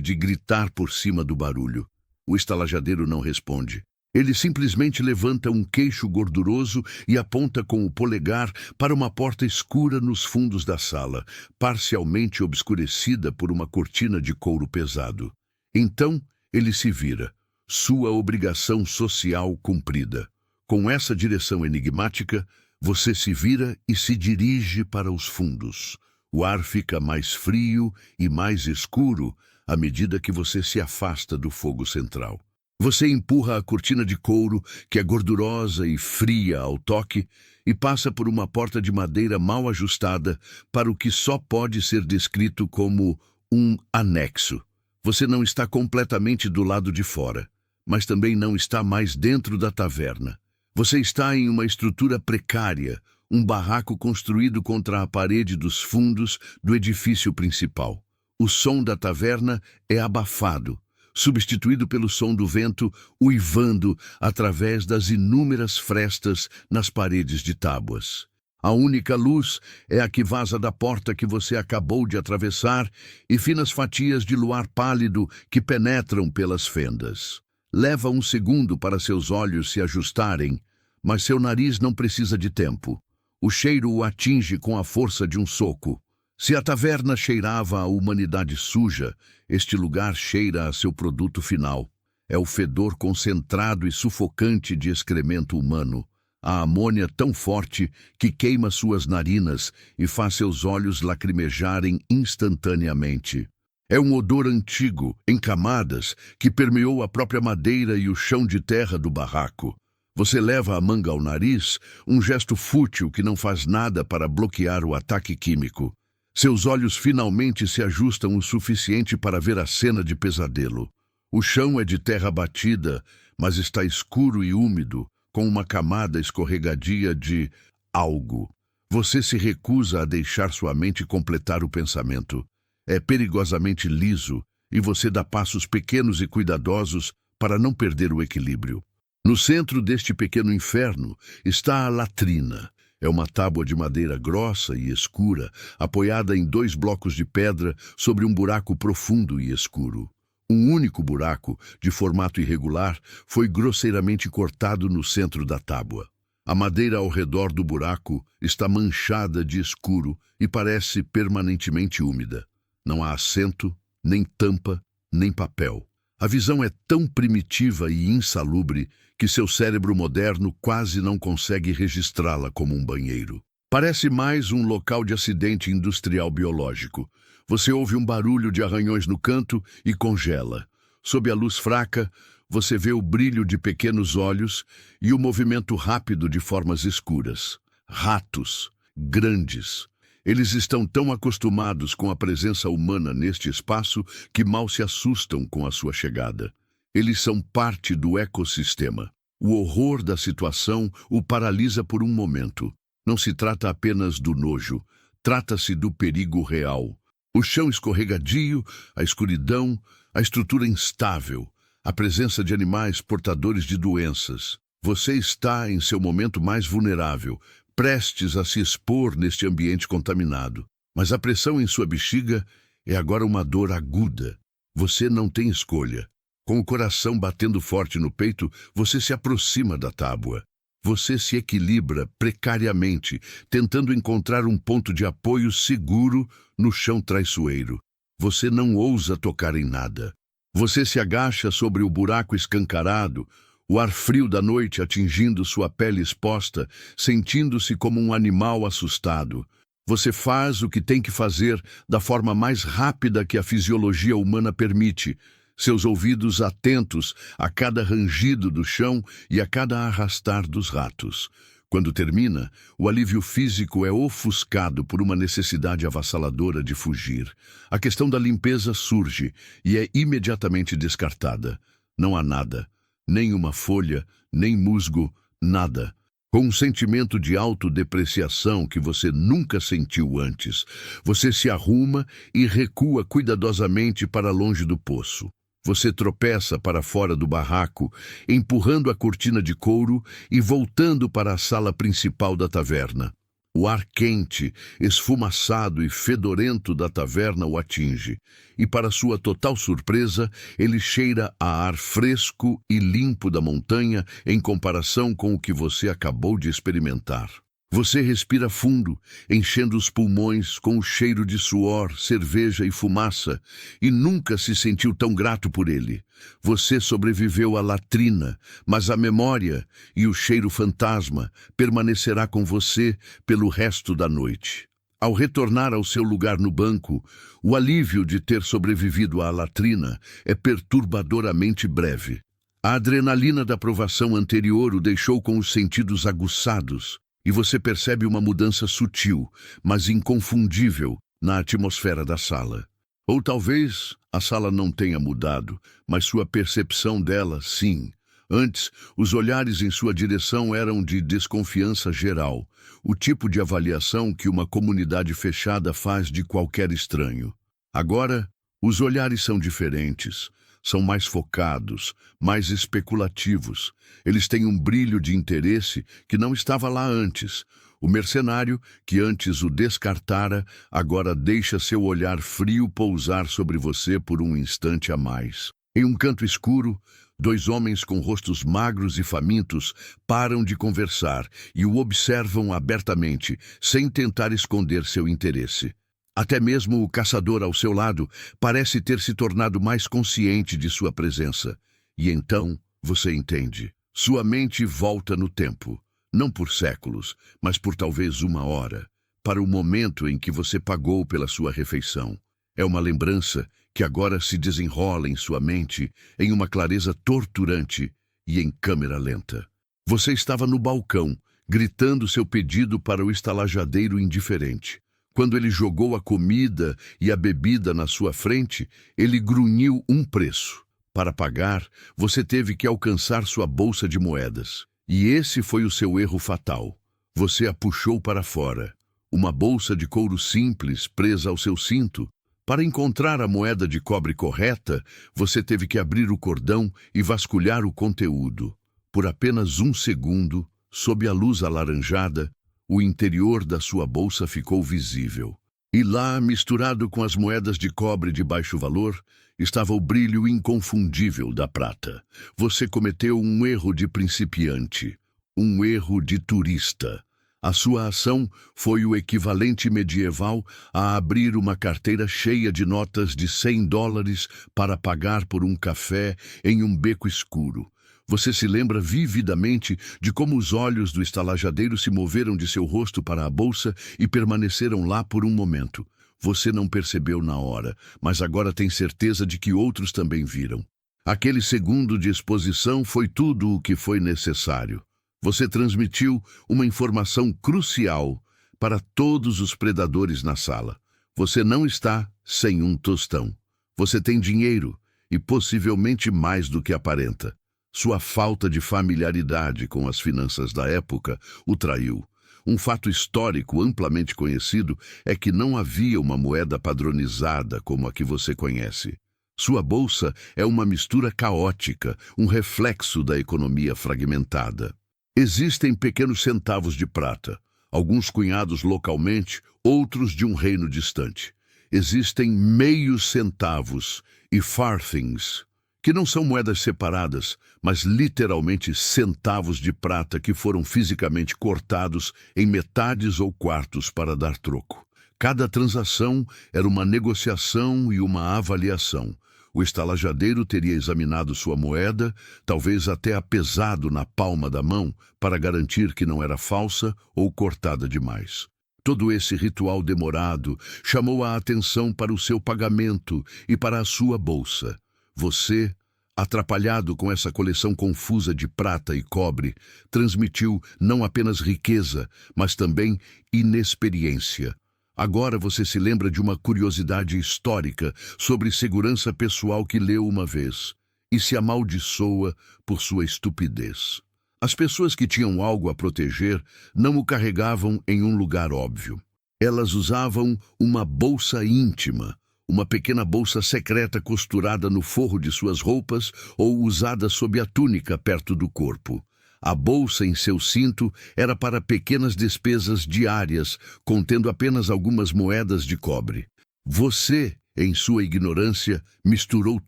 de gritar por cima do barulho. O estalajadeiro não responde. Ele simplesmente levanta um queixo gorduroso e aponta com o polegar para uma porta escura nos fundos da sala, parcialmente obscurecida por uma cortina de couro pesado. Então, ele se vira. Sua obrigação social cumprida. Com essa direção enigmática, você se vira e se dirige para os fundos. O ar fica mais frio e mais escuro à medida que você se afasta do fogo central. Você empurra a cortina de couro, que é gordurosa e fria ao toque, e passa por uma porta de madeira mal ajustada para o que só pode ser descrito como um anexo. Você não está completamente do lado de fora, mas também não está mais dentro da taverna. Você está em uma estrutura precária, um barraco construído contra a parede dos fundos do edifício principal. O som da taverna é abafado, substituído pelo som do vento uivando através das inúmeras frestas nas paredes de tábuas. A única luz é a que vaza da porta que você acabou de atravessar e finas fatias de luar pálido que penetram pelas fendas. Leva um segundo para seus olhos se ajustarem, mas seu nariz não precisa de tempo. O cheiro o atinge com a força de um soco. Se a taverna cheirava a humanidade suja, este lugar cheira a seu produto final. É o fedor concentrado e sufocante de excremento humano. A amônia tão forte que queima suas narinas e faz seus olhos lacrimejarem instantaneamente. É um odor antigo, em camadas, que permeou a própria madeira e o chão de terra do barraco. Você leva a manga ao nariz, um gesto fútil que não faz nada para bloquear o ataque químico. Seus olhos finalmente se ajustam o suficiente para ver a cena de pesadelo. O chão é de terra batida, mas está escuro e úmido, com uma camada escorregadia de algo. Você se recusa a deixar sua mente completar o pensamento. É perigosamente liso e você dá passos pequenos e cuidadosos para não perder o equilíbrio. No centro deste pequeno inferno está a latrina. É uma tábua de madeira grossa e escura, apoiada em 2 blocos de pedra sobre um buraco profundo e escuro. Um único buraco, de formato irregular, foi grosseiramente cortado no centro da tábua. A madeira ao redor do buraco está manchada de escuro e parece permanentemente úmida. Não há assento, nem tampa, nem papel. A visão é tão primitiva e insalubre que seu cérebro moderno quase não consegue registrá-la como um banheiro. Parece mais um local de acidente industrial biológico. Você ouve um barulho de arranhões no canto e congela. Sob a luz fraca, você vê o brilho de pequenos olhos e o movimento rápido de formas escuras. Ratos, grandes. Eles estão tão acostumados com a presença humana neste espaço que mal se assustam com a sua chegada. Eles são parte do ecossistema. O horror da situação o paralisa por um momento. Não se trata apenas do nojo, trata-se do perigo real. O chão escorregadio, a escuridão, a estrutura instável, a presença de animais portadores de doenças. Você está em seu momento mais vulnerável, prestes a se expor neste ambiente contaminado. Mas a pressão em sua bexiga é agora uma dor aguda. Você não tem escolha. Com o coração batendo forte no peito, você se aproxima da tábua. Você se equilibra precariamente, tentando encontrar um ponto de apoio seguro no chão traiçoeiro. Você não ousa tocar em nada. Você se agacha sobre o buraco escancarado, o ar frio da noite atingindo sua pele exposta, sentindo-se como um animal assustado. Você faz o que tem que fazer da forma mais rápida que a fisiologia humana permite, seus ouvidos atentos a cada rangido do chão e a cada arrastar dos ratos. Quando termina, o alívio físico é ofuscado por uma necessidade avassaladora de fugir. A questão da limpeza surge e é imediatamente descartada. Não há nada, nem uma folha, nem musgo, nada. Com um sentimento de autodepreciação que você nunca sentiu antes, você se arruma e recua cuidadosamente para longe do poço. Você tropeça para fora do barraco, empurrando a cortina de couro e voltando para a sala principal da taverna. O ar quente, esfumaçado e fedorento da taverna o atinge, e para sua total surpresa, ele cheira a ar fresco e limpo da montanha em comparação com o que você acabou de experimentar. Você respira fundo, enchendo os pulmões com o cheiro de suor, cerveja e fumaça, e nunca se sentiu tão grato por ele. Você sobreviveu à latrina, mas a memória e o cheiro fantasma permanecerá com você pelo resto da noite. Ao retornar ao seu lugar no banco, o alívio de ter sobrevivido à latrina é perturbadoramente breve. A adrenalina da provação anterior o deixou com os sentidos aguçados, e você percebe uma mudança sutil, mas inconfundível, na atmosfera da sala. Ou talvez a sala não tenha mudado, mas sua percepção dela, sim. Antes, os olhares em sua direção eram de desconfiança geral, o tipo de avaliação que uma comunidade fechada faz de qualquer estranho. Agora, os olhares são diferentes, são mais focados, mais especulativos. Eles têm um brilho de interesse que não estava lá antes. O mercenário, que antes o descartara, agora deixa seu olhar frio pousar sobre você por um instante a mais. Em um canto escuro, dois homens com rostos magros e famintos param de conversar e o observam abertamente, sem tentar esconder seu interesse. Até mesmo o caçador ao seu lado parece ter se tornado mais consciente de sua presença. E então, você entende. Sua mente volta no tempo, não por séculos, mas por talvez uma hora, para o momento em que você pagou pela sua refeição. É uma lembrança que agora se desenrola em sua mente em uma clareza torturante e em câmera lenta. Você estava no balcão, gritando seu pedido para o estalajadeiro indiferente. Quando ele jogou a comida e a bebida na sua frente, ele grunhiu um preço. Para pagar, você teve que alcançar sua bolsa de moedas. E esse foi o seu erro fatal. Você a puxou para fora. Uma bolsa de couro simples presa ao seu cinto. Para encontrar a moeda de cobre correta, você teve que abrir o cordão e vasculhar o conteúdo. Por apenas um segundo, sob a luz alaranjada, o interior da sua bolsa ficou visível. E lá, misturado com as moedas de cobre de baixo valor, estava o brilho inconfundível da prata. Você cometeu um erro de principiante, um erro de turista. A sua ação foi o equivalente medieval a abrir uma carteira cheia de notas de $100 para pagar por um café em um beco escuro. Você se lembra vividamente de como os olhos do estalajadeiro se moveram de seu rosto para a bolsa e permaneceram lá por um momento. Você não percebeu na hora, mas agora tem certeza de que outros também viram. Aquele segundo de exposição foi tudo o que foi necessário. Você transmitiu uma informação crucial para todos os predadores na sala. Você não está sem um tostão. Você tem dinheiro e possivelmente mais do que aparenta. Sua falta de familiaridade com as finanças da época o traiu. Um fato histórico amplamente conhecido é que não havia uma moeda padronizada como a que você conhece. Sua bolsa é uma mistura caótica, um reflexo da economia fragmentada. Existem pequenos centavos de prata, alguns cunhados localmente, outros de um reino distante. Existem meios centavos e farthings, que não são moedas separadas, mas literalmente centavos de prata que foram fisicamente cortados em metades ou quartos para dar troco. Cada transação era uma negociação e uma avaliação. O estalajadeiro teria examinado sua moeda, talvez até a pesado na palma da mão, para garantir que não era falsa ou cortada demais. Todo esse ritual demorado chamou a atenção para o seu pagamento e para a sua bolsa. Você, atrapalhado com essa coleção confusa de prata e cobre, transmitiu não apenas riqueza, mas também inexperiência. Agora você se lembra de uma curiosidade histórica sobre segurança pessoal que leu uma vez e se amaldiçoa por sua estupidez. As pessoas que tinham algo a proteger não o carregavam em um lugar óbvio. Elas usavam uma bolsa íntima, uma pequena bolsa secreta costurada no forro de suas roupas ou usada sob a túnica perto do corpo. A bolsa em seu cinto era para pequenas despesas diárias, contendo apenas algumas moedas de cobre. Você, em sua ignorância, misturou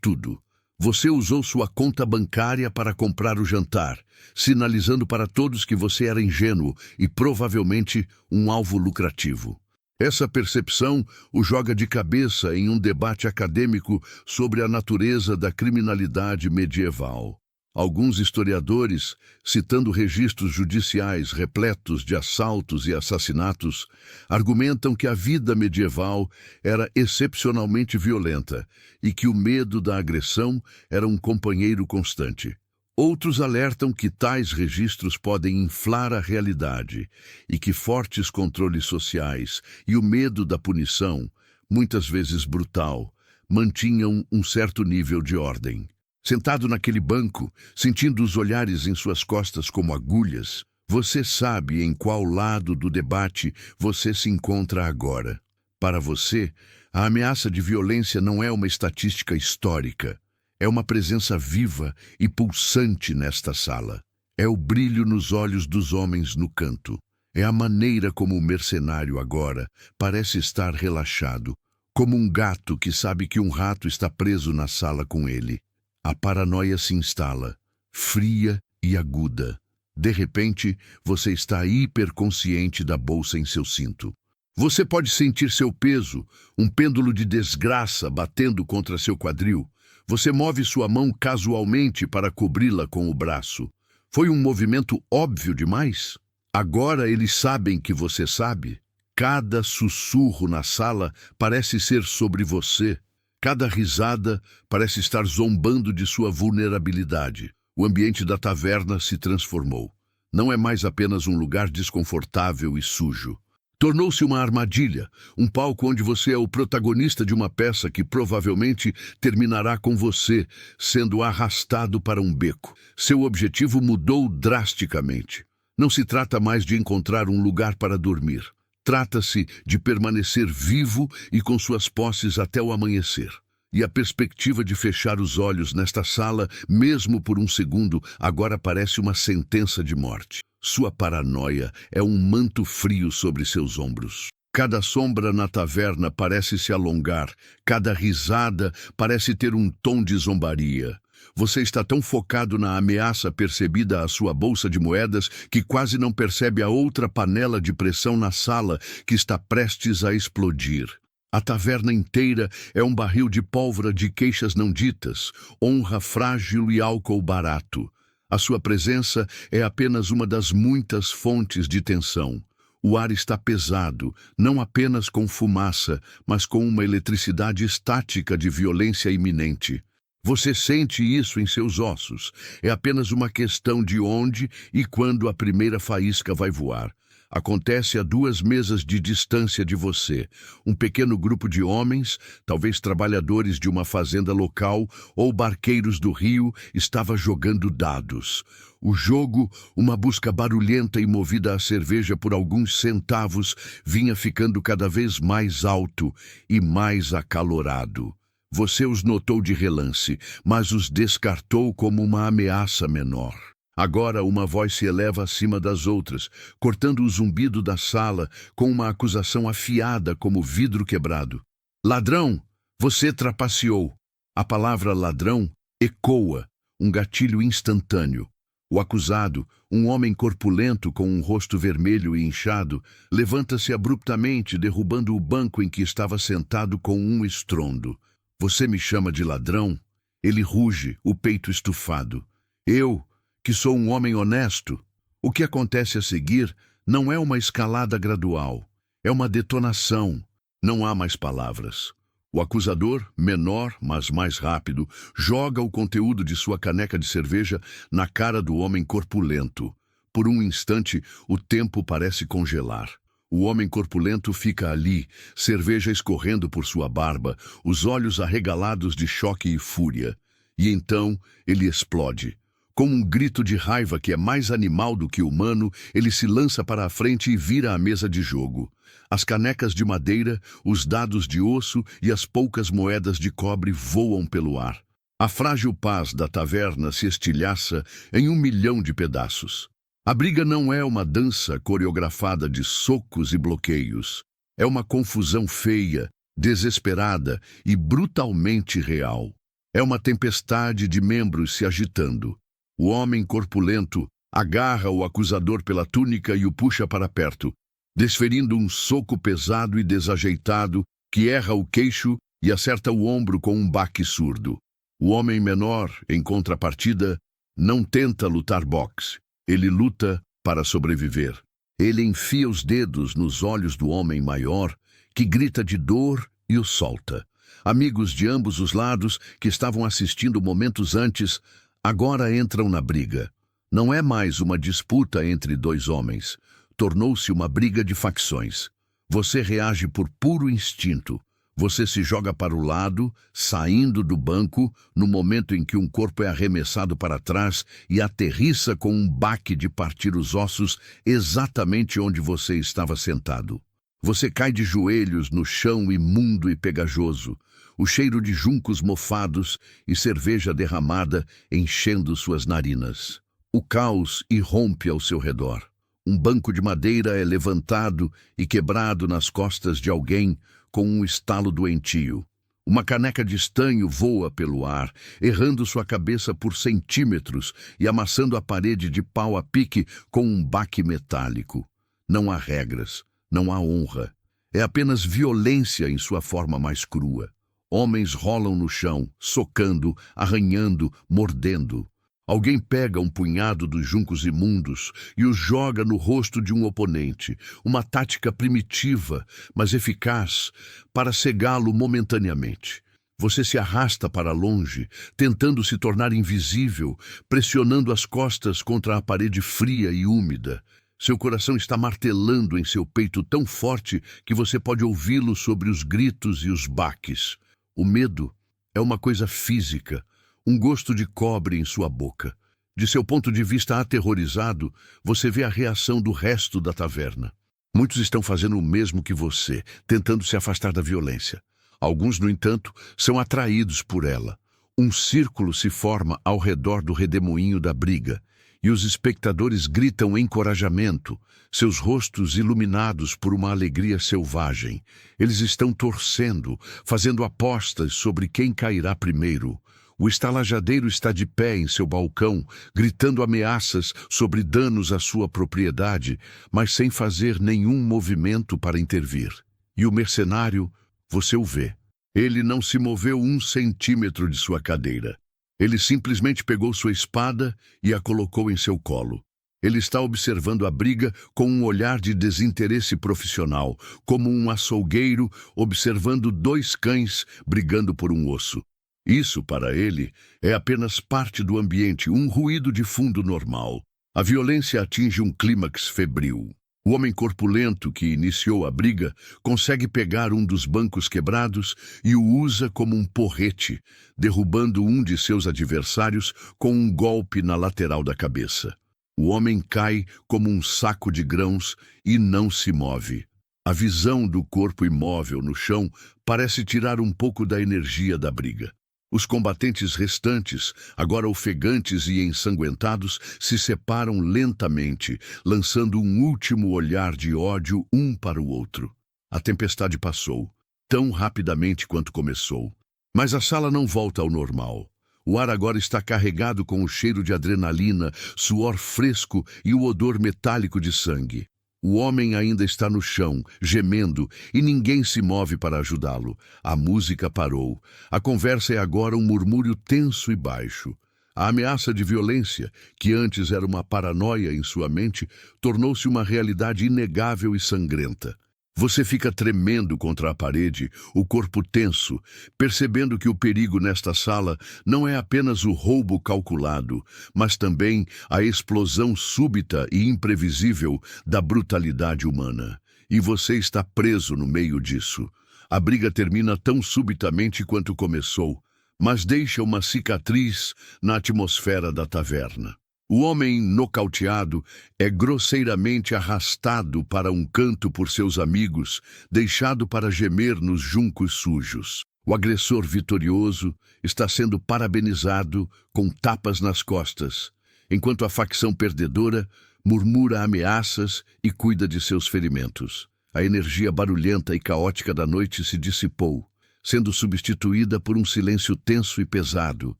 tudo. Você usou sua conta bancária para comprar o jantar, sinalizando para todos que você era ingênuo e provavelmente um alvo lucrativo. Essa percepção o joga de cabeça em um debate acadêmico sobre a natureza da criminalidade medieval. Alguns historiadores, citando registros judiciais repletos de assaltos e assassinatos, argumentam que a vida medieval era excepcionalmente violenta e que o medo da agressão era um companheiro constante. Outros alertam que tais registros podem inflar a realidade e que fortes controles sociais e o medo da punição, muitas vezes brutal, mantinham um certo nível de ordem. Sentado naquele banco, sentindo os olhares em suas costas como agulhas, você sabe em qual lado do debate você se encontra agora. Para você, a ameaça de violência não é uma estatística histórica. É uma presença viva e pulsante nesta sala. É o brilho nos olhos dos homens no canto. É a maneira como o mercenário agora parece estar relaxado, como um gato que sabe que um rato está preso na sala com ele. A paranoia se instala, fria e aguda. De repente, você está hiperconsciente da bolsa em seu cinto. Você pode sentir seu peso, um pêndulo de desgraça batendo contra seu quadril. Você move sua mão casualmente para cobri-la com o braço. Foi um movimento óbvio demais? Agora eles sabem que você sabe. Cada sussurro na sala parece ser sobre você. Cada risada parece estar zombando de sua vulnerabilidade. O ambiente da taverna se transformou. Não é mais apenas um lugar desconfortável e sujo. Tornou-se uma armadilha, um palco onde você é o protagonista de uma peça que provavelmente terminará com você sendo arrastado para um beco. Seu objetivo mudou drasticamente. Não se trata mais de encontrar um lugar para dormir. Trata-se de permanecer vivo e com suas posses até o amanhecer. E a perspectiva de fechar os olhos nesta sala, mesmo por um segundo, agora parece uma sentença de morte. Sua paranoia é um manto frio sobre seus ombros. Cada sombra na taverna parece se alongar, cada risada parece ter um tom de zombaria. Você está tão focado na ameaça percebida à sua bolsa de moedas que quase não percebe a outra panela de pressão na sala que está prestes a explodir. A taverna inteira é um barril de pólvora de queixas não ditas, honra frágil e álcool barato. A sua presença é apenas uma das muitas fontes de tensão. O ar está pesado, não apenas com fumaça, mas com uma eletricidade estática de violência iminente. Você sente isso em seus ossos. É apenas uma questão de onde e quando a primeira faísca vai voar. Acontece a 2 mesas de distância de você. Um pequeno grupo de homens, talvez trabalhadores de uma fazenda local ou barqueiros do rio, estava jogando dados. O jogo, uma busca barulhenta e movida à cerveja por alguns centavos, vinha ficando cada vez mais alto e mais acalorado. Você os notou de relance, mas os descartou como uma ameaça menor. Agora uma voz se eleva acima das outras, cortando o zumbido da sala com uma acusação afiada como vidro quebrado. Ladrão, você trapaceou. A palavra ladrão ecoa, um gatilho instantâneo. O acusado, um homem corpulento com um rosto vermelho e inchado, levanta-se abruptamente, derrubando o banco em que estava sentado com um estrondo. Você me chama de ladrão? Ele ruge, o peito estufado. Eu, que sou um homem honesto. O que acontece a seguir não é uma escalada gradual. É uma detonação. Não há mais palavras. O acusador, menor, mas mais rápido, joga o conteúdo de sua caneca de cerveja na cara do homem corpulento. Por um instante, o tempo parece congelar. O homem corpulento fica ali, cerveja escorrendo por sua barba, os olhos arregalados de choque e fúria. E então ele explode. Com um grito de raiva que é mais animal do que humano, ele se lança para a frente e vira a mesa de jogo. As canecas de madeira, os dados de osso e as poucas moedas de cobre voam pelo ar. A frágil paz da taverna se estilhaça em 1 milhão de pedaços. A briga não é uma dança coreografada de socos e bloqueios. É uma confusão feia, desesperada e brutalmente real. É uma tempestade de membros se agitando. O homem corpulento agarra o acusador pela túnica e o puxa para perto, desferindo um soco pesado e desajeitado que erra o queixo e acerta o ombro com um baque surdo. O homem menor, em contrapartida, não tenta lutar boxe. Ele luta para sobreviver. Ele enfia os dedos nos olhos do homem maior, que grita de dor e o solta. Amigos de ambos os lados, que estavam assistindo momentos antes, agora entram na briga. Não é mais uma disputa entre 2 homens. Tornou-se uma briga de facções. Você reage por puro instinto. Você se joga para o lado, saindo do banco, no momento em que um corpo é arremessado para trás e aterrissa com um baque de partir os ossos exatamente onde você estava sentado. Você cai de joelhos no chão imundo e pegajoso, o cheiro de juncos mofados e cerveja derramada enchendo suas narinas. O caos irrompe ao seu redor. Um banco de madeira é levantado e quebrado nas costas de alguém com um estalo doentio. Uma caneca de estanho voa pelo ar, errando sua cabeça por centímetros e amassando a parede de pau a pique com um baque metálico. Não há regras, não há honra. É apenas violência em sua forma mais crua. Homens rolam no chão, socando, arranhando, mordendo. Alguém pega um punhado dos juncos imundos e os joga no rosto de um oponente, uma tática primitiva, mas eficaz, para cegá-lo momentaneamente. Você se arrasta para longe, tentando se tornar invisível, pressionando as costas contra a parede fria e úmida. Seu coração está martelando em seu peito tão forte que você pode ouvi-lo sobre os gritos e os baques. O medo é uma coisa física, um gosto de cobre em sua boca. De seu ponto de vista aterrorizado, você vê a reação do resto da taverna. Muitos estão fazendo o mesmo que você, tentando se afastar da violência. Alguns, no entanto, são atraídos por ela. Um círculo se forma ao redor do redemoinho da briga, e os espectadores gritam encorajamento, seus rostos iluminados por uma alegria selvagem. Eles estão torcendo, fazendo apostas sobre quem cairá primeiro. O estalajadeiro está de pé em seu balcão, gritando ameaças sobre danos à sua propriedade, mas sem fazer nenhum movimento para intervir. E o mercenário, você o vê. Ele não se moveu 1 centímetro de sua cadeira. Ele simplesmente pegou sua espada e a colocou em seu colo. Ele está observando a briga com um olhar de desinteresse profissional, como um açougueiro observando 2 cães brigando por um osso. Isso, para ele, é apenas parte do ambiente, um ruído de fundo normal. A violência atinge um clímax febril. O homem corpulento que iniciou a briga consegue pegar um dos bancos quebrados e o usa como um porrete, derrubando um de seus adversários com um golpe na lateral da cabeça. O homem cai como um saco de grãos e não se move. A visão do corpo imóvel no chão parece tirar um pouco da energia da briga. Os combatentes restantes, agora ofegantes e ensanguentados, se separam lentamente, lançando um último olhar de ódio um para o outro. A tempestade passou, tão rapidamente quanto começou. Mas a sala não volta ao normal. O ar agora está carregado com o cheiro de adrenalina, suor fresco e o odor metálico de sangue. O homem ainda está no chão, gemendo, e ninguém se move para ajudá-lo. A música parou. A conversa é agora um murmúrio tenso e baixo. A ameaça de violência, que antes era uma paranoia em sua mente, tornou-se uma realidade inegável e sangrenta. Você fica tremendo contra a parede, o corpo tenso, percebendo que o perigo nesta sala não é apenas o roubo calculado, mas também a explosão súbita e imprevisível da brutalidade humana. E você está preso no meio disso. A briga termina tão subitamente quanto começou, mas deixa uma cicatriz na atmosfera da taverna. O homem nocauteado é grosseiramente arrastado para um canto por seus amigos, deixado para gemer nos juncos sujos. O agressor vitorioso está sendo parabenizado com tapas nas costas, enquanto a facção perdedora murmura ameaças e cuida de seus ferimentos. A energia barulhenta e caótica da noite se dissipou, sendo substituída por um silêncio tenso e pesado,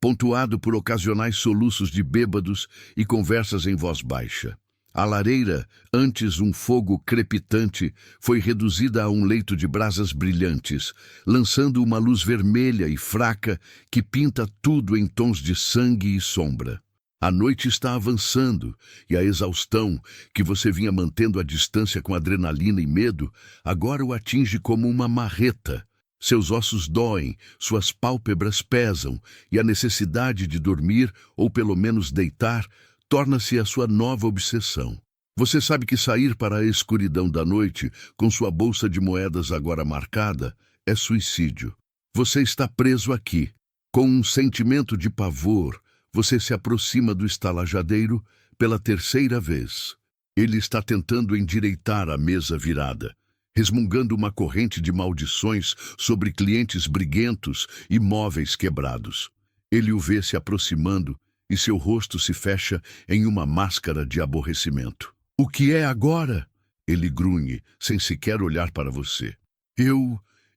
pontuado por ocasionais soluços de bêbados e conversas em voz baixa. A lareira, antes um fogo crepitante, foi reduzida a um leito de brasas brilhantes, lançando uma luz vermelha e fraca que pinta tudo em tons de sangue e sombra. A noite está avançando e a exaustão, que você vinha mantendo à distância com adrenalina e medo, agora o atinge como uma marreta. Seus ossos doem, suas pálpebras pesam, e a necessidade de dormir, ou pelo menos deitar, torna-se a sua nova obsessão. Você sabe que sair para a escuridão da noite, com sua bolsa de moedas agora marcada, é suicídio. Você está preso aqui. Com um sentimento de pavor, você se aproxima do estalajadeiro pela terceira vez. Ele está tentando endireitar a mesa virada, resmungando uma corrente de maldições sobre clientes briguentos e móveis quebrados. Ele o vê se aproximando e seu rosto se fecha em uma máscara de aborrecimento. O que é agora? Ele grunhe, sem sequer olhar para você.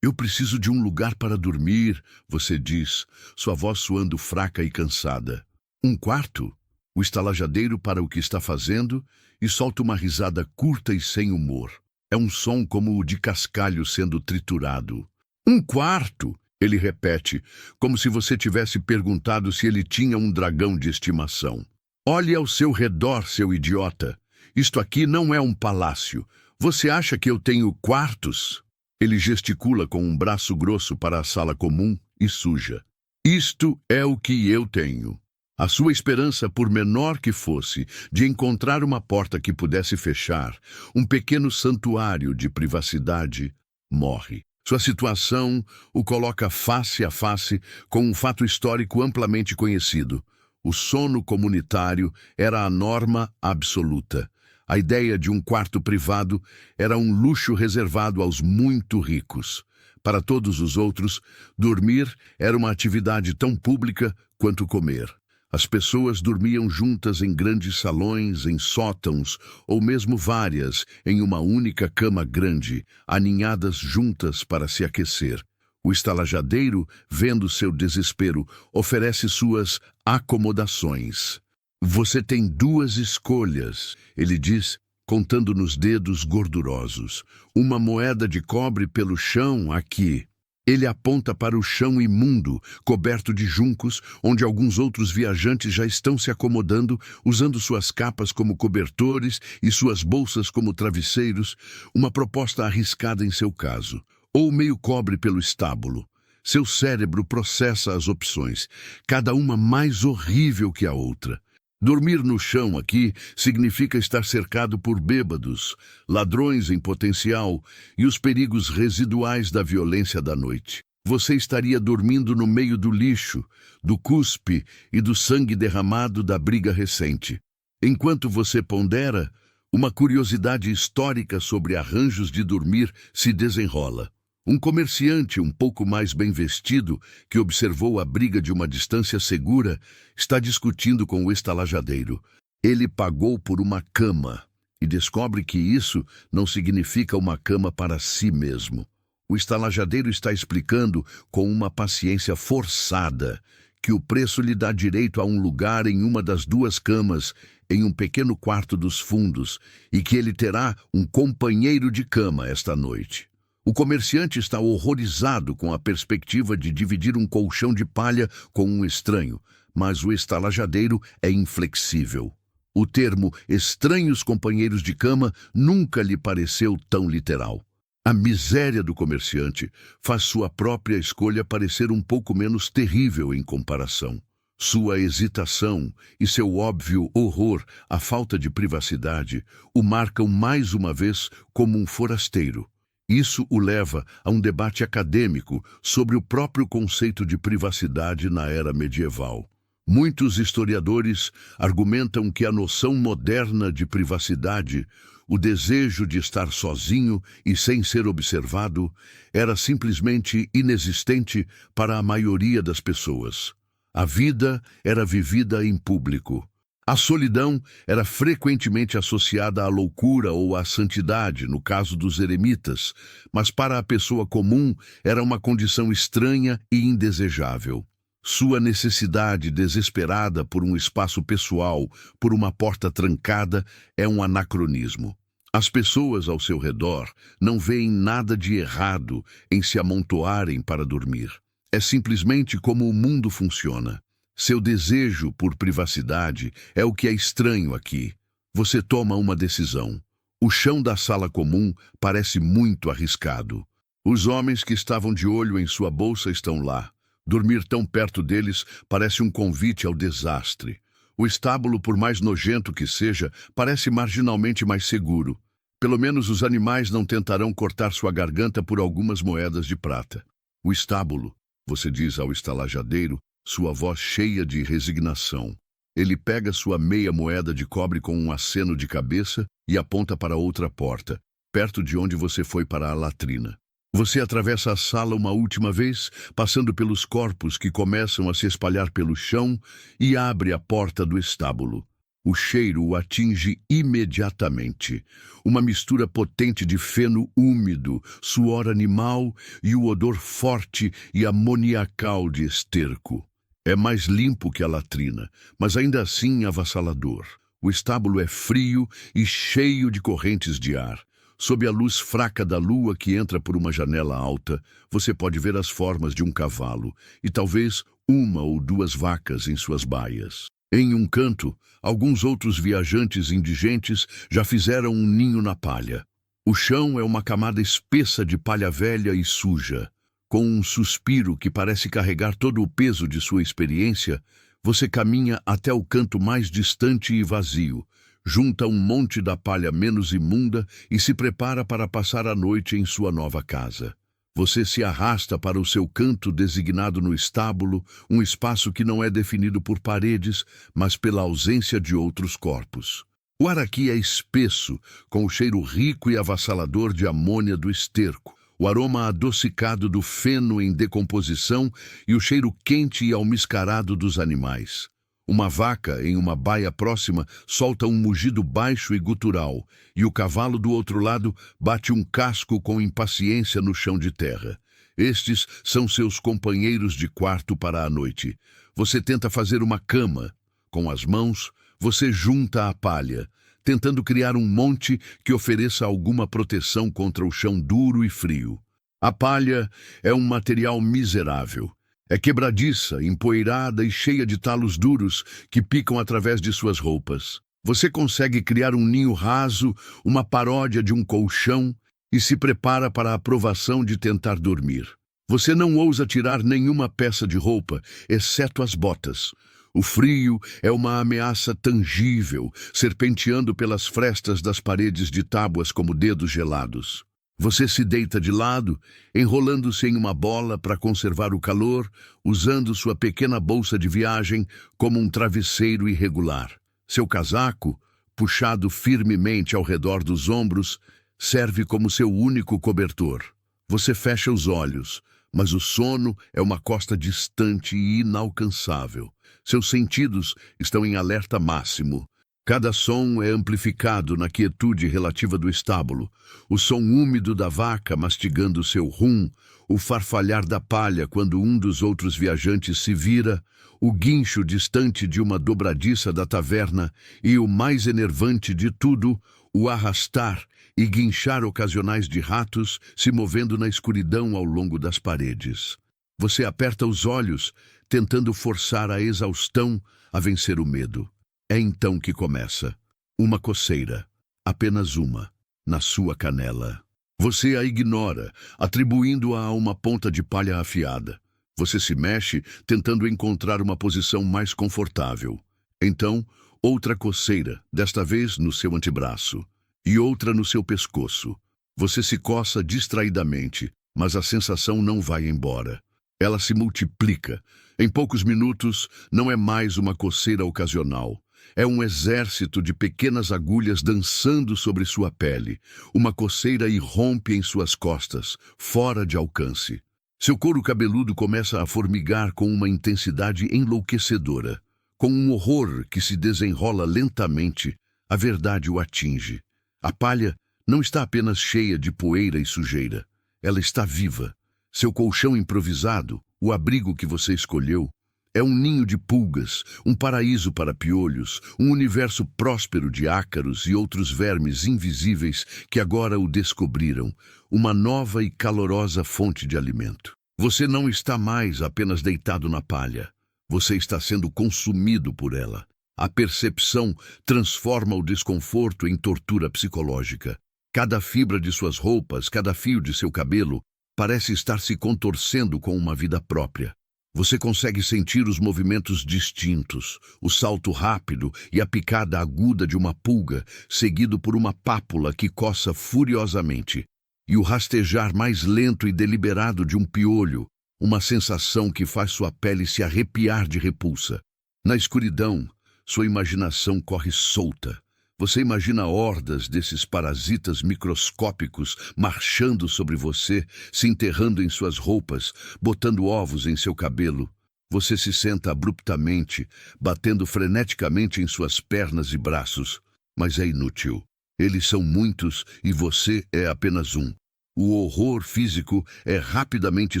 Eu preciso de um lugar para dormir, você diz, sua voz soando fraca e cansada. Um quarto? O estalajadeiro para o que está fazendo e solta uma risada curta e sem humor. É um som como o de cascalho sendo triturado. Um quarto? Ele repete, como se você tivesse perguntado se ele tinha um dragão de estimação. Olhe ao seu redor, seu idiota. Isto aqui não é um palácio. Você acha que eu tenho quartos? Ele gesticula com um braço grosso para a sala comum e suja. Isto é o que eu tenho. A sua esperança, por menor que fosse, de encontrar uma porta que pudesse fechar, um pequeno santuário de privacidade, morre. Sua situação o coloca face a face com um fato histórico amplamente conhecido. O sono comunitário era a norma absoluta. A ideia de um quarto privado era um luxo reservado aos muito ricos. Para todos os outros, dormir era uma atividade tão pública quanto comer. As pessoas dormiam juntas em grandes salões, em sótãos, ou mesmo várias, em uma única cama grande, aninhadas juntas para se aquecer. O estalajadeiro, vendo seu desespero, oferece suas acomodações. Você tem duas escolhas, ele diz, contando nos dedos gordurosos. Uma moeda de cobre pelo chão aqui. Ele aponta para o chão imundo, coberto de juncos, onde alguns outros viajantes já estão se acomodando, usando suas capas como cobertores e suas bolsas como travesseiros, uma proposta arriscada em seu caso. Ou meio cobre pelo estábulo. Seu cérebro processa as opções, cada uma mais horrível que a outra. Dormir no chão aqui significa estar cercado por bêbados, ladrões em potencial e os perigos residuais da violência da noite. Você estaria dormindo no meio do lixo, do cuspe e do sangue derramado da briga recente. Enquanto você pondera, uma curiosidade histórica sobre arranjos de dormir se desenrola. Um comerciante um pouco mais bem vestido, que observou a briga de uma distância segura, está discutindo com o estalajadeiro. Ele pagou por uma cama e descobre que isso não significa uma cama para si mesmo. O estalajadeiro está explicando com uma paciência forçada que o preço lhe dá direito a um lugar em uma das duas camas em um pequeno quarto dos fundos e que ele terá um companheiro de cama esta noite. O comerciante está horrorizado com a perspectiva de dividir um colchão de palha com um estranho, mas o estalajadeiro é inflexível. O termo estranhos companheiros de cama nunca lhe pareceu tão literal. A miséria do comerciante faz sua própria escolha parecer um pouco menos terrível em comparação. Sua hesitação e seu óbvio horror à falta de privacidade o marcam mais uma vez como um forasteiro. Isso o leva a um debate acadêmico sobre o próprio conceito de privacidade na era medieval. Muitos historiadores argumentam que a noção moderna de privacidade, o desejo de estar sozinho e sem ser observado, era simplesmente inexistente para a maioria das pessoas. A vida era vivida em público. A solidão era frequentemente associada à loucura ou à santidade, no caso dos eremitas, mas para a pessoa comum era uma condição estranha e indesejável. Sua necessidade desesperada por um espaço pessoal, por uma porta trancada, é um anacronismo. As pessoas ao seu redor não veem nada de errado em se amontoarem para dormir. É simplesmente como o mundo funciona. Seu desejo por privacidade é o que é estranho aqui. Você toma uma decisão. O chão da sala comum parece muito arriscado. Os homens que estavam de olho em sua bolsa estão lá. Dormir tão perto deles parece um convite ao desastre. O estábulo, por mais nojento que seja, parece marginalmente mais seguro. Pelo menos os animais não tentarão cortar sua garganta por algumas moedas de prata. O estábulo, você diz ao estalajadeiro, sua voz cheia de resignação. Ele pega sua meia moeda de cobre com um aceno de cabeça e aponta para outra porta, perto de onde você foi para a latrina. Você atravessa a sala uma última vez, passando pelos corpos que começam a se espalhar pelo chão e abre a porta do estábulo. O cheiro o atinge imediatamente. Uma mistura potente de feno úmido, suor animal e o odor forte e amoniacal de esterco. É mais limpo que a latrina, mas ainda assim avassalador. O estábulo é frio e cheio de correntes de ar. Sob a luz fraca da lua que entra por uma janela alta, você pode ver as formas de um cavalo e talvez uma ou duas vacas em suas baias. Em um canto, alguns outros viajantes indigentes já fizeram um ninho na palha. O chão é uma camada espessa de palha velha e suja. Com um suspiro que parece carregar todo o peso de sua experiência, você caminha até o canto mais distante e vazio, junta um monte da palha menos imunda e se prepara para passar a noite em sua nova casa. Você se arrasta para o seu canto designado no estábulo, um espaço que não é definido por paredes, mas pela ausência de outros corpos. O ar aqui é espesso, com o cheiro rico e avassalador de amônia do esterco, o aroma adocicado do feno em decomposição e o cheiro quente e almiscarado dos animais. Uma vaca, em uma baia próxima, solta um mugido baixo e gutural, e o cavalo do outro lado bate um casco com impaciência no chão de terra. Estes são seus companheiros de quarto para a noite. Você tenta fazer uma cama. Com as mãos, você junta a palha, tentando criar um monte que ofereça alguma proteção contra o chão duro e frio. A palha é um material miserável. É quebradiça, empoeirada e cheia de talos duros que picam através de suas roupas. Você consegue criar um ninho raso, uma paródia de um colchão, e se prepara para a provação de tentar dormir. Você não ousa tirar nenhuma peça de roupa, exceto as botas. O frio é uma ameaça tangível, serpenteando pelas frestas das paredes de tábuas como dedos gelados. Você se deita de lado, enrolando-se em uma bola para conservar o calor, usando sua pequena bolsa de viagem como um travesseiro irregular. Seu casaco, puxado firmemente ao redor dos ombros, serve como seu único cobertor. Você fecha os olhos, mas o sono é uma costa distante e inalcançável. Seus sentidos estão em alerta máximo. Cada som é amplificado na quietude relativa do estábulo. O som úmido da vaca mastigando seu rum, o farfalhar da palha quando um dos outros viajantes se vira, o guincho distante de uma dobradiça da taverna e, o mais enervante de tudo, o arrastar e guinchar ocasionais de ratos se movendo na escuridão ao longo das paredes. Você aperta os olhos, tentando forçar a exaustão a vencer o medo. É então que começa. Uma coceira, apenas uma, na sua canela. Você a ignora, atribuindo-a a uma ponta de palha afiada. Você se mexe, tentando encontrar uma posição mais confortável. Então, outra coceira, desta vez no seu antebraço, e outra no seu pescoço. Você se coça distraidamente, mas a sensação não vai embora. Ela se multiplica. Em poucos minutos, não é mais uma coceira ocasional. É um exército de pequenas agulhas dançando sobre sua pele. Uma coceira irrompe em suas costas, fora de alcance. Seu couro cabeludo começa a formigar com uma intensidade enlouquecedora. Com um horror que se desenrola lentamente, a verdade o atinge. A palha não está apenas cheia de poeira e sujeira. Ela está viva. Seu colchão improvisado, o abrigo que você escolheu, é um ninho de pulgas, um paraíso para piolhos, um universo próspero de ácaros e outros vermes invisíveis que agora o descobriram, uma nova e calorosa fonte de alimento. Você não está mais apenas deitado na palha. Você está sendo consumido por ela. A percepção transforma o desconforto em tortura psicológica. Cada fibra de suas roupas, cada fio de seu cabelo, parece estar se contorcendo com uma vida própria. Você consegue sentir os movimentos distintos, o salto rápido e a picada aguda de uma pulga, seguido por uma pápula que coça furiosamente, e o rastejar mais lento e deliberado de um piolho, uma sensação que faz sua pele se arrepiar de repulsa. Na escuridão, sua imaginação corre solta. Você imagina hordas desses parasitas microscópicos marchando sobre você, se enterrando em suas roupas, botando ovos em seu cabelo. Você se senta abruptamente, batendo freneticamente em suas pernas e braços. Mas é inútil. Eles são muitos e você é apenas um. O horror físico é rapidamente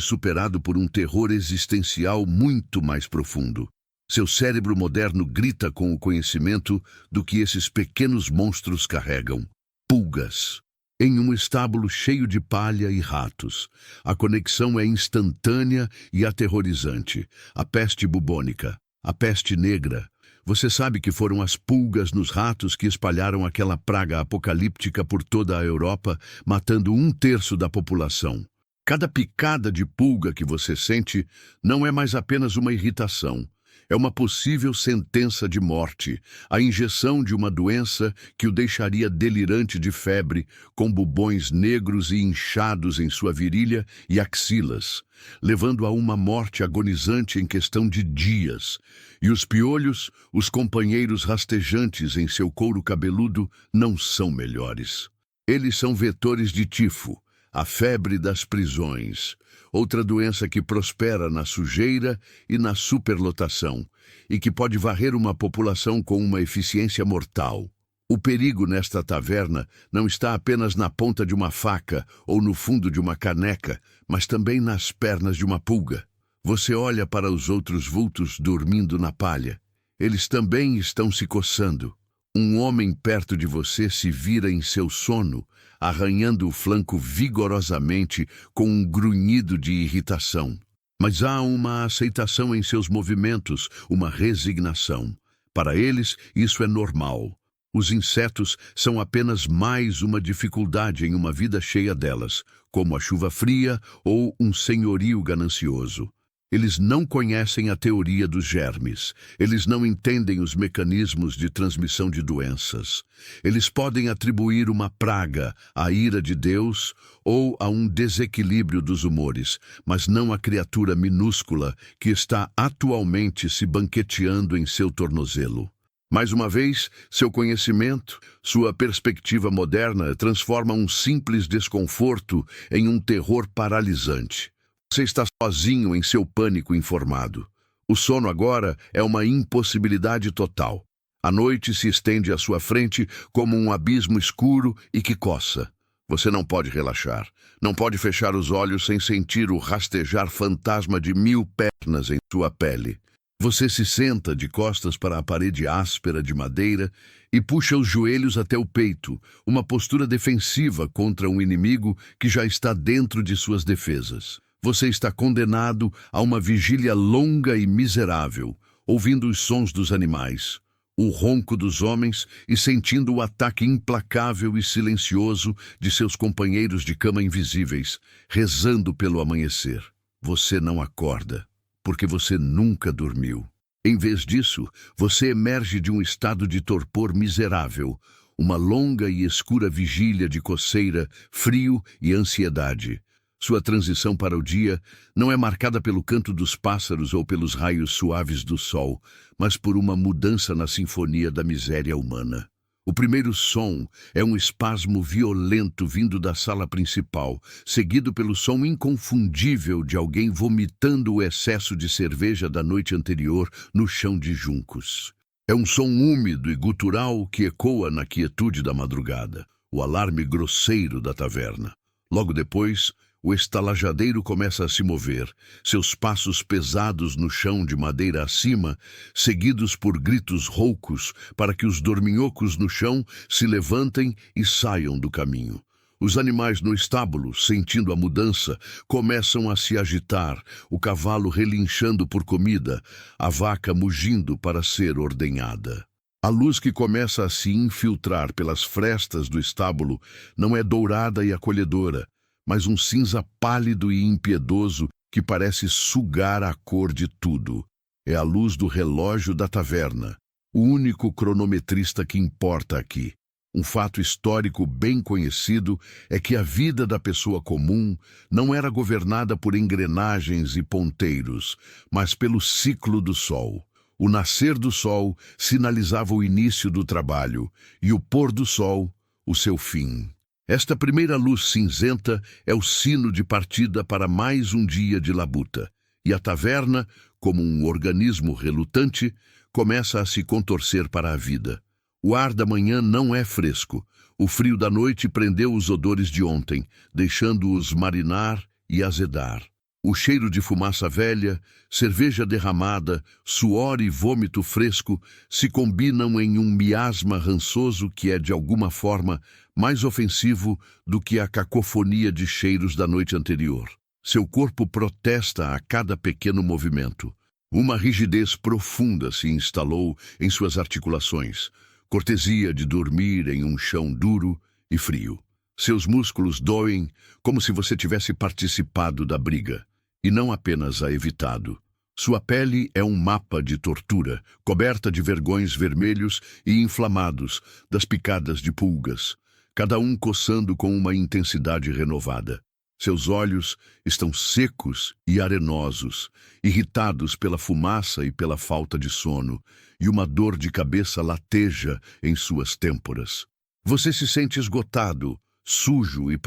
superado por um terror existencial muito mais profundo. Seu cérebro moderno grita com o conhecimento do que esses pequenos monstros carregam. Pulgas. Em um estábulo cheio de palha e ratos. A conexão é instantânea e aterrorizante. A peste bubônica. A peste negra. Você sabe que foram as pulgas nos ratos que espalharam aquela praga apocalíptica por toda a Europa, matando 1/3 da população. Cada picada de pulga que você sente não é mais apenas uma irritação. É uma possível sentença de morte, a injeção de uma doença que o deixaria delirante de febre, com bubões negros e inchados em sua virilha e axilas, levando a uma morte agonizante em questão de dias. E os piolhos, os companheiros rastejantes em seu couro cabeludo, não são melhores. Eles são vetores de tifo, a febre das prisões, outra doença que prospera na sujeira e na superlotação, e que pode varrer uma população com uma eficiência mortal. O perigo nesta taverna não está apenas na ponta de uma faca ou no fundo de uma caneca, mas também nas pernas de uma pulga. Você olha para os outros vultos dormindo na palha. Eles também estão se coçando. Um homem perto de você se vira em seu sono, arranhando o flanco vigorosamente com um grunhido de irritação. Mas há uma aceitação em seus movimentos, uma resignação. Para eles, isso é normal. Os insetos são apenas mais uma dificuldade em uma vida cheia delas, como a chuva fria ou um senhorio ganancioso. Eles não conhecem a teoria dos germes. Eles não entendem os mecanismos de transmissão de doenças. Eles podem atribuir uma praga à ira de Deus ou a um desequilíbrio dos humores, mas não à criatura minúscula que está atualmente se banqueteando em seu tornozelo. Mais uma vez, seu conhecimento, sua perspectiva moderna transforma um simples desconforto em um terror paralisante. Você está sozinho em seu pânico informado. O sono agora é uma impossibilidade total. A noite se estende à sua frente como um abismo escuro e que coça. Você não pode relaxar. Não pode fechar os olhos sem sentir o rastejar fantasma de 1000 pernas em sua pele. Você se senta de costas para a parede áspera de madeira e puxa os joelhos até o peito, uma postura defensiva contra um inimigo que já está dentro de suas defesas. Você está condenado a uma vigília longa e miserável, ouvindo os sons dos animais, o ronco dos homens e sentindo o ataque implacável e silencioso de seus companheiros de cama invisíveis, rezando pelo amanhecer. Você não acorda, porque você nunca dormiu. Em vez disso, você emerge de um estado de torpor miserável, uma longa e escura vigília de coceira, frio e ansiedade. Sua transição para o dia não é marcada pelo canto dos pássaros ou pelos raios suaves do sol, mas por uma mudança na sinfonia da miséria humana. O primeiro som é um espasmo violento vindo da sala principal, seguido pelo som inconfundível de alguém vomitando o excesso de cerveja da noite anterior no chão de juncos. É um som úmido e gutural que ecoa na quietude da madrugada, o alarme grosseiro da taverna. Logo depois, o estalajadeiro começa a se mover, seus passos pesados no chão de madeira acima, seguidos por gritos roucos para que os dorminhocos no chão se levantem e saiam do caminho. Os animais no estábulo, sentindo a mudança, começam a se agitar, o cavalo relinchando por comida, a vaca mugindo para ser ordenhada. A luz que começa a se infiltrar pelas frestas do estábulo não é dourada e acolhedora, mas um cinza pálido e impiedoso que parece sugar a cor de tudo. É a luz do relógio da taverna, o único cronometrista que importa aqui. Um fato histórico bem conhecido é que a vida da pessoa comum não era governada por engrenagens e ponteiros, mas pelo ciclo do sol. O nascer do sol sinalizava o início do trabalho e o pôr do sol, o seu fim. Esta primeira luz cinzenta é o sino de partida para mais um dia de labuta, e a taverna, como um organismo relutante, começa a se contorcer para a vida. O ar da manhã não é fresco. O frio da noite prendeu os odores de ontem, deixando-os marinar e azedar. O cheiro de fumaça velha, cerveja derramada, suor e vômito fresco se combinam em um miasma rançoso que é, de alguma forma, mais ofensivo do que a cacofonia de cheiros da noite anterior. Seu corpo protesta a cada pequeno movimento. Uma rigidez profunda se instalou em suas articulações, cortesia de dormir em um chão duro e frio. Seus músculos doem como se você tivesse participado da briga, e não apenas a evitado. Sua pele é um mapa de tortura, coberta de vergões vermelhos e inflamados das picadas de pulgas, cada um coçando com uma intensidade renovada. Seus olhos estão secos e arenosos, irritados pela fumaça e pela falta de sono, e uma dor de cabeça lateja em suas têmporas. Você se sente esgotado, sujo e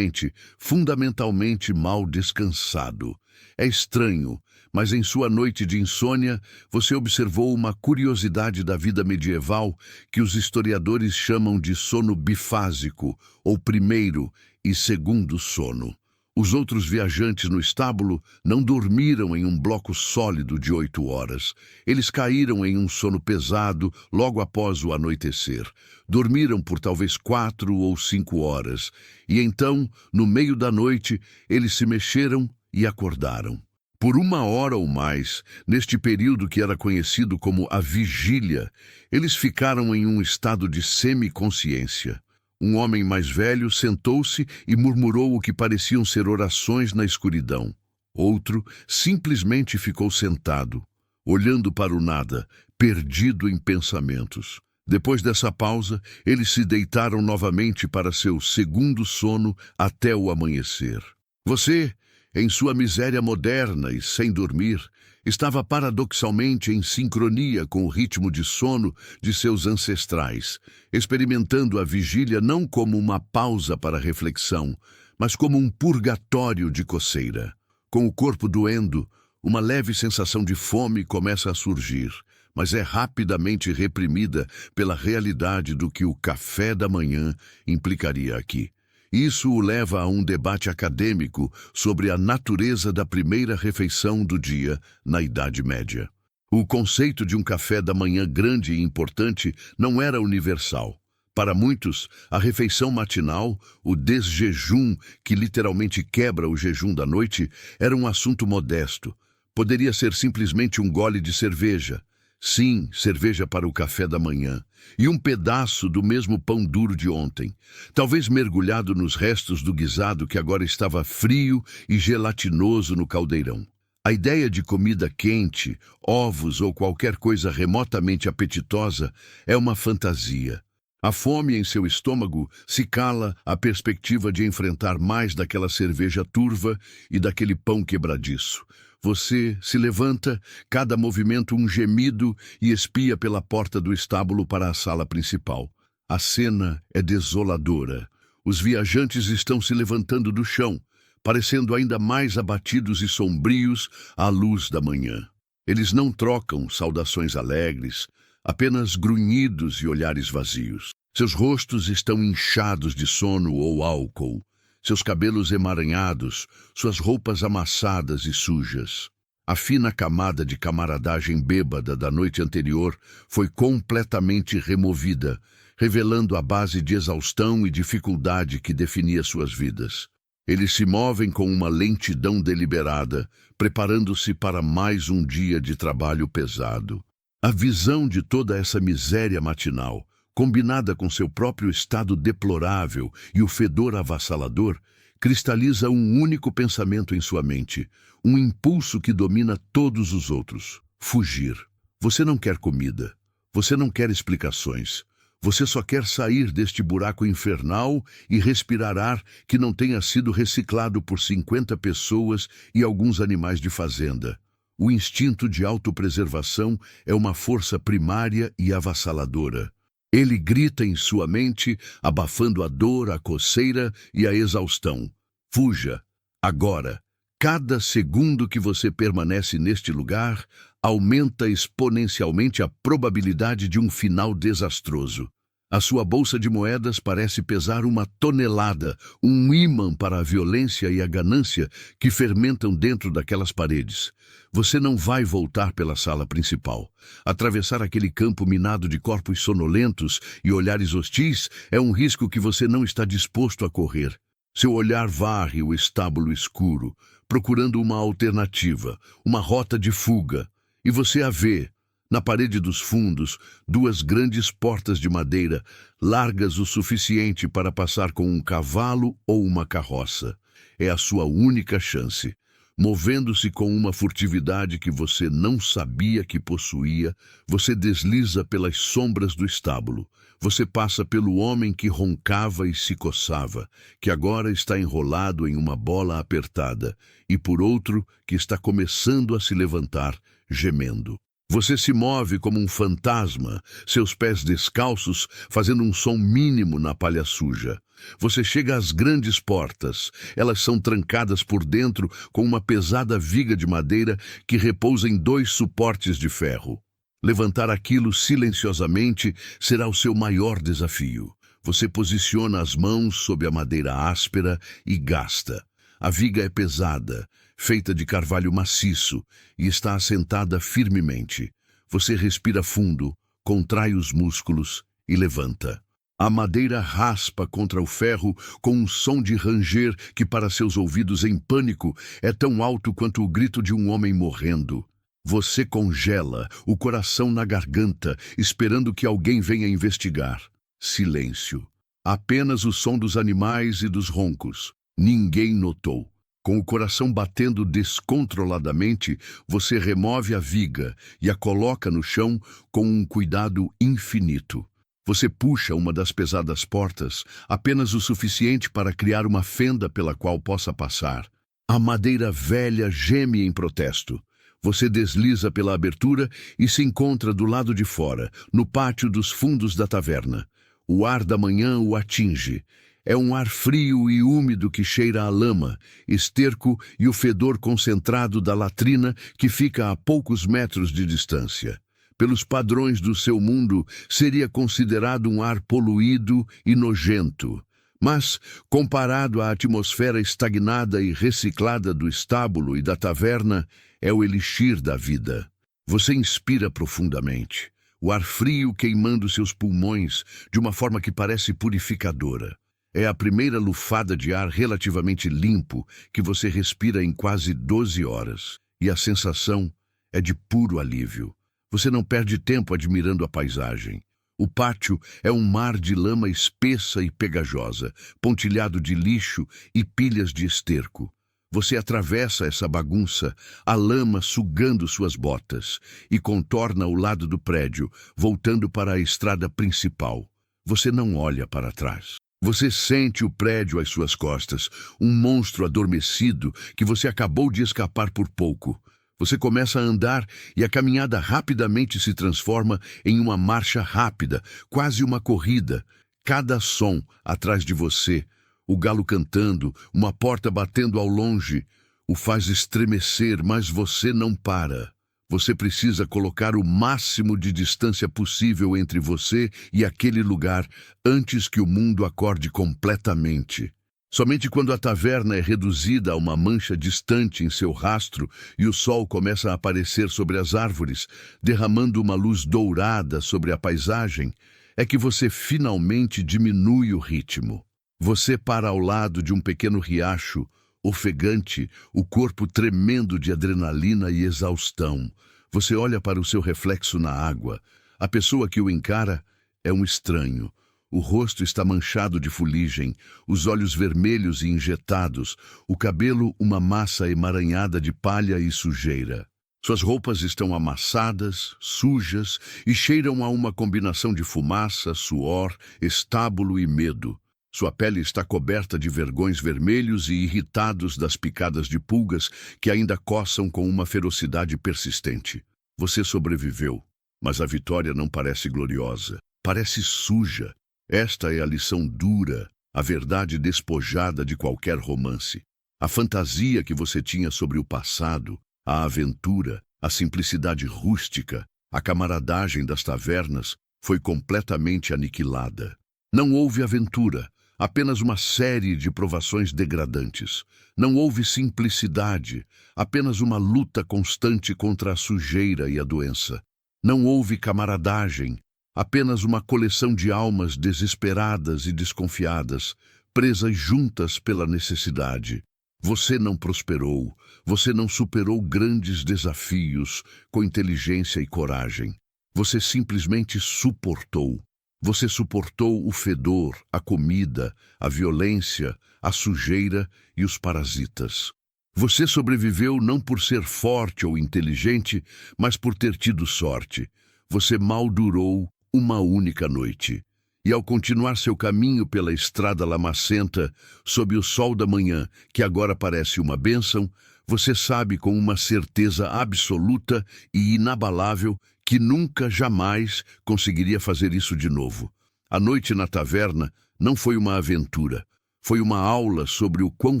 fundamentalmente mal descansado. É estranho, mas em sua noite de insônia, você observou uma curiosidade da vida medieval que os historiadores chamam de sono bifásico, ou primeiro e segundo sono. Os outros viajantes no estábulo não dormiram em um bloco sólido de 8 horas. Eles caíram em um sono pesado logo após o anoitecer. Dormiram por talvez 4 ou 5 horas. E então, no meio da noite, eles se mexeram e acordaram. Por 1 hora ou mais, neste período que era conhecido como a vigília, eles ficaram em um estado de semiconsciência. Um homem mais velho sentou-se e murmurou o que pareciam ser orações na escuridão. Outro simplesmente ficou sentado, olhando para o nada, perdido em pensamentos. Depois dessa pausa, eles se deitaram novamente para seu segundo sono até o amanhecer. Você, em sua miséria moderna e sem dormir, estava paradoxalmente em sincronia com o ritmo de sono de seus ancestrais, experimentando a vigília não como uma pausa para reflexão, mas como um purgatório de coceira. Com o corpo doendo, uma leve sensação de fome começa a surgir, mas é rapidamente reprimida pela realidade do que o café da manhã implicaria aqui. Isso o leva a um debate acadêmico sobre a natureza da primeira refeição do dia na Idade Média. O conceito de um café da manhã grande e importante não era universal. Para muitos, a refeição matinal, o desjejum, que literalmente quebra o jejum da noite, era um assunto modesto. Poderia ser simplesmente um gole de cerveja. Sim, cerveja para o café da manhã. E um pedaço do mesmo pão duro de ontem, talvez mergulhado nos restos do guisado que agora estava frio e gelatinoso no caldeirão. A ideia de comida quente, ovos ou qualquer coisa remotamente apetitosa é uma fantasia. A fome em seu estômago se cala à perspectiva de enfrentar mais daquela cerveja turva e daquele pão quebradiço. Você se levanta, cada movimento um gemido, e espia pela porta do estábulo para a sala principal. A cena é desoladora. Os viajantes estão se levantando do chão, parecendo ainda mais abatidos e sombrios à luz da manhã. Eles não trocam saudações alegres, apenas grunhidos e olhares vazios. Seus rostos estão inchados de sono ou álcool, seus cabelos emaranhados, suas roupas amassadas e sujas. A fina camada de camaradagem bêbada da noite anterior foi completamente removida, revelando a base de exaustão e dificuldade que definia suas vidas. Eles se movem com uma lentidão deliberada, preparando-se para mais um dia de trabalho pesado. A visão de toda essa miséria matinal, combinada com seu próprio estado deplorável e o fedor avassalador, Cristaliza um único pensamento em sua mente, um impulso que domina todos os outros: fugir. Você não quer comida, você não quer explicações. Você só quer sair deste buraco infernal e respirar ar que não tenha sido reciclado por 50 pessoas e alguns animais de fazenda. O instinto de autopreservação é uma força primária e avassaladora. Ele grita em sua mente, abafando a dor, a coceira e a exaustão. Fuja, agora. Cada segundo que você permanece neste lugar aumenta exponencialmente a probabilidade de um final desastroso. A sua bolsa de moedas parece pesar 1 tonelada, um ímã para a violência e a ganância que fermentam dentro daquelas paredes. Você não vai voltar pela sala principal. Atravessar aquele campo minado de corpos sonolentos e olhares hostis é um risco que você não está disposto a correr. Seu olhar varre o estábulo escuro, procurando uma alternativa, uma rota de fuga, e você a vê. Na parede dos fundos, 2 grandes portas de madeira, largas o suficiente para passar com um cavalo ou uma carroça. É a sua única chance. Movendo-se com uma furtividade que você não sabia que possuía, você desliza pelas sombras do estábulo. Você passa pelo homem que roncava e se coçava, que agora está enrolado em uma bola apertada, e por outro que está começando a se levantar, gemendo. Você se move como um fantasma, seus pés descalços fazendo um som mínimo na palha suja. Você chega às grandes portas. Elas são trancadas por dentro com uma pesada viga de madeira que repousa em 2 suportes de ferro. Levantar aquilo silenciosamente será o seu maior desafio. Você posiciona as mãos sob a madeira áspera e gasta. A viga é pesada, feita de carvalho maciço, e está assentada firmemente. Você respira fundo, contrai os músculos e levanta. A madeira raspa contra o ferro com um som de ranger que, para seus ouvidos em pânico, é tão alto quanto o grito de um homem morrendo. Você congela, o coração na garganta, esperando que alguém venha investigar. Silêncio. Apenas o som dos animais e dos roncos. Ninguém notou. Com o coração batendo descontroladamente, você remove a viga e a coloca no chão com um cuidado infinito. Você puxa uma das pesadas portas, apenas o suficiente para criar uma fenda pela qual possa passar. A madeira velha geme em protesto. Você desliza pela abertura e se encontra do lado de fora, no pátio dos fundos da taverna. O ar da manhã o atinge. É um ar frio e úmido que cheira a lama, esterco e o fedor concentrado da latrina que fica a poucos metros de distância. Pelos padrões do seu mundo, seria considerado um ar poluído e nojento. Mas, comparado à atmosfera estagnada e reciclada do estábulo e da taverna, é o elixir da vida. Você inspira profundamente, o ar frio queimando seus pulmões de uma forma que parece purificadora. É a primeira lufada de ar relativamente limpo que você respira em quase 12 horas. E a sensação é de puro alívio. Você não perde tempo admirando a paisagem. O pátio é um mar de lama espessa e pegajosa, pontilhado de lixo e pilhas de esterco. Você atravessa essa bagunça, a lama sugando suas botas, e contorna o lado do prédio, voltando para a estrada principal. Você não olha para trás. Você sente o prédio às suas costas, um monstro adormecido que você acabou de escapar por pouco. Você começa a andar e a caminhada rapidamente se transforma em uma marcha rápida, quase uma corrida. Cada som atrás de você, o galo cantando, uma porta batendo ao longe, o faz estremecer, mas você não para. Você precisa colocar o máximo de distância possível entre você e aquele lugar antes que o mundo acorde completamente. Somente quando a taverna é reduzida a uma mancha distante em seu rastro e o sol começa a aparecer sobre as árvores, derramando uma luz dourada sobre a paisagem, é que você finalmente diminui o ritmo. Você para ao lado de um pequeno riacho, ofegante, o corpo tremendo de adrenalina e exaustão. Você olha para o seu reflexo na água. A pessoa que o encara é um estranho. O rosto está manchado de fuligem, os olhos vermelhos e injetados, o cabelo uma massa emaranhada de palha e sujeira. Suas roupas estão amassadas, sujas e cheiram a uma combinação de fumaça, suor, estábulo e medo. Sua pele está coberta de vergões vermelhos e irritados das picadas de pulgas que ainda coçam com uma ferocidade persistente. Você sobreviveu, mas a vitória não parece gloriosa. Parece suja. Esta é a lição dura, a verdade despojada de qualquer romance. A fantasia que você tinha sobre o passado, a aventura, a simplicidade rústica, a camaradagem das tavernas foi completamente aniquilada. Não houve aventura, apenas uma série de provações degradantes. Não houve simplicidade, apenas uma luta constante contra a sujeira e a doença. Não houve camaradagem, apenas uma coleção de almas desesperadas e desconfiadas, presas juntas pela necessidade. Você não prosperou, você não superou grandes desafios com inteligência e coragem. Você simplesmente suportou. Você suportou o fedor, a comida, a violência, a sujeira e os parasitas. Você sobreviveu não por ser forte ou inteligente, mas por ter tido sorte. Você mal durou uma única noite. E ao continuar seu caminho pela estrada lamacenta, sob o sol da manhã, que agora parece uma bênção, você sabe com uma certeza absoluta e inabalável que nunca, jamais conseguiria fazer isso de novo. A noite na taverna não foi uma aventura. Foi uma aula sobre o quão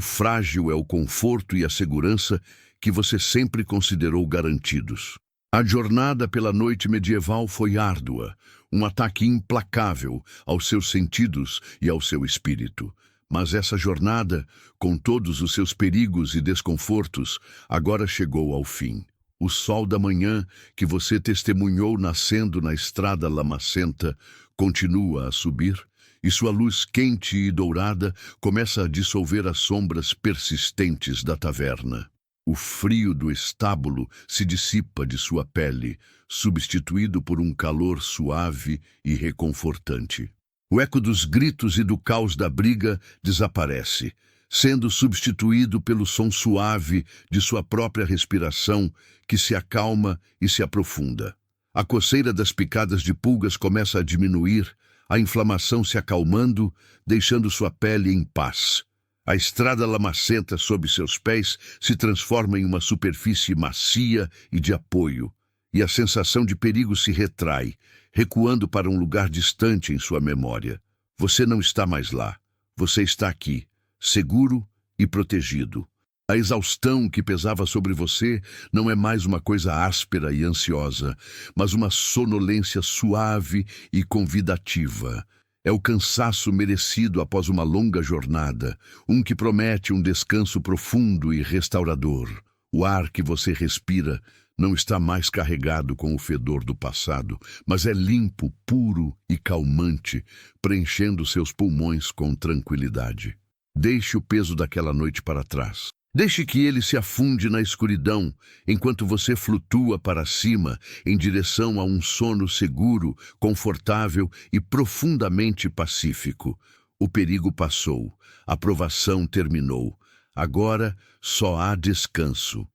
frágil é o conforto e a segurança que você sempre considerou garantidos. A jornada pela noite medieval foi árdua, um ataque implacável aos seus sentidos e ao seu espírito. Mas essa jornada, com todos os seus perigos e desconfortos, agora chegou ao fim. O sol da manhã, que você testemunhou nascendo na estrada lamacenta, continua a subir, e sua luz quente e dourada começa a dissolver as sombras persistentes da taverna. O frio do estábulo se dissipa de sua pele, substituído por um calor suave e reconfortante. O eco dos gritos e do caos da briga desaparece, sendo substituído pelo som suave de sua própria respiração, que se acalma e se aprofunda. A coceira das picadas de pulgas começa a diminuir, a inflamação se acalmando, deixando sua pele em paz. A estrada lamacenta sob seus pés se transforma em uma superfície macia e de apoio, e a sensação de perigo se retrai, recuando para um lugar distante em sua memória. Você não está mais lá. Você está aqui, seguro e protegido. A exaustão que pesava sobre você não é mais uma coisa áspera e ansiosa, mas uma sonolência suave e convidativa. É o cansaço merecido após uma longa jornada, um que promete um descanso profundo e restaurador. O ar que você respira não está mais carregado com o fedor do passado, mas é limpo, puro e calmante, preenchendo seus pulmões com tranquilidade. Deixe o peso daquela noite para trás. Deixe que ele se afunde na escuridão, enquanto você flutua para cima, em direção a um sono seguro, confortável e profundamente pacífico. O perigo passou, a provação terminou. Agora só há descanso.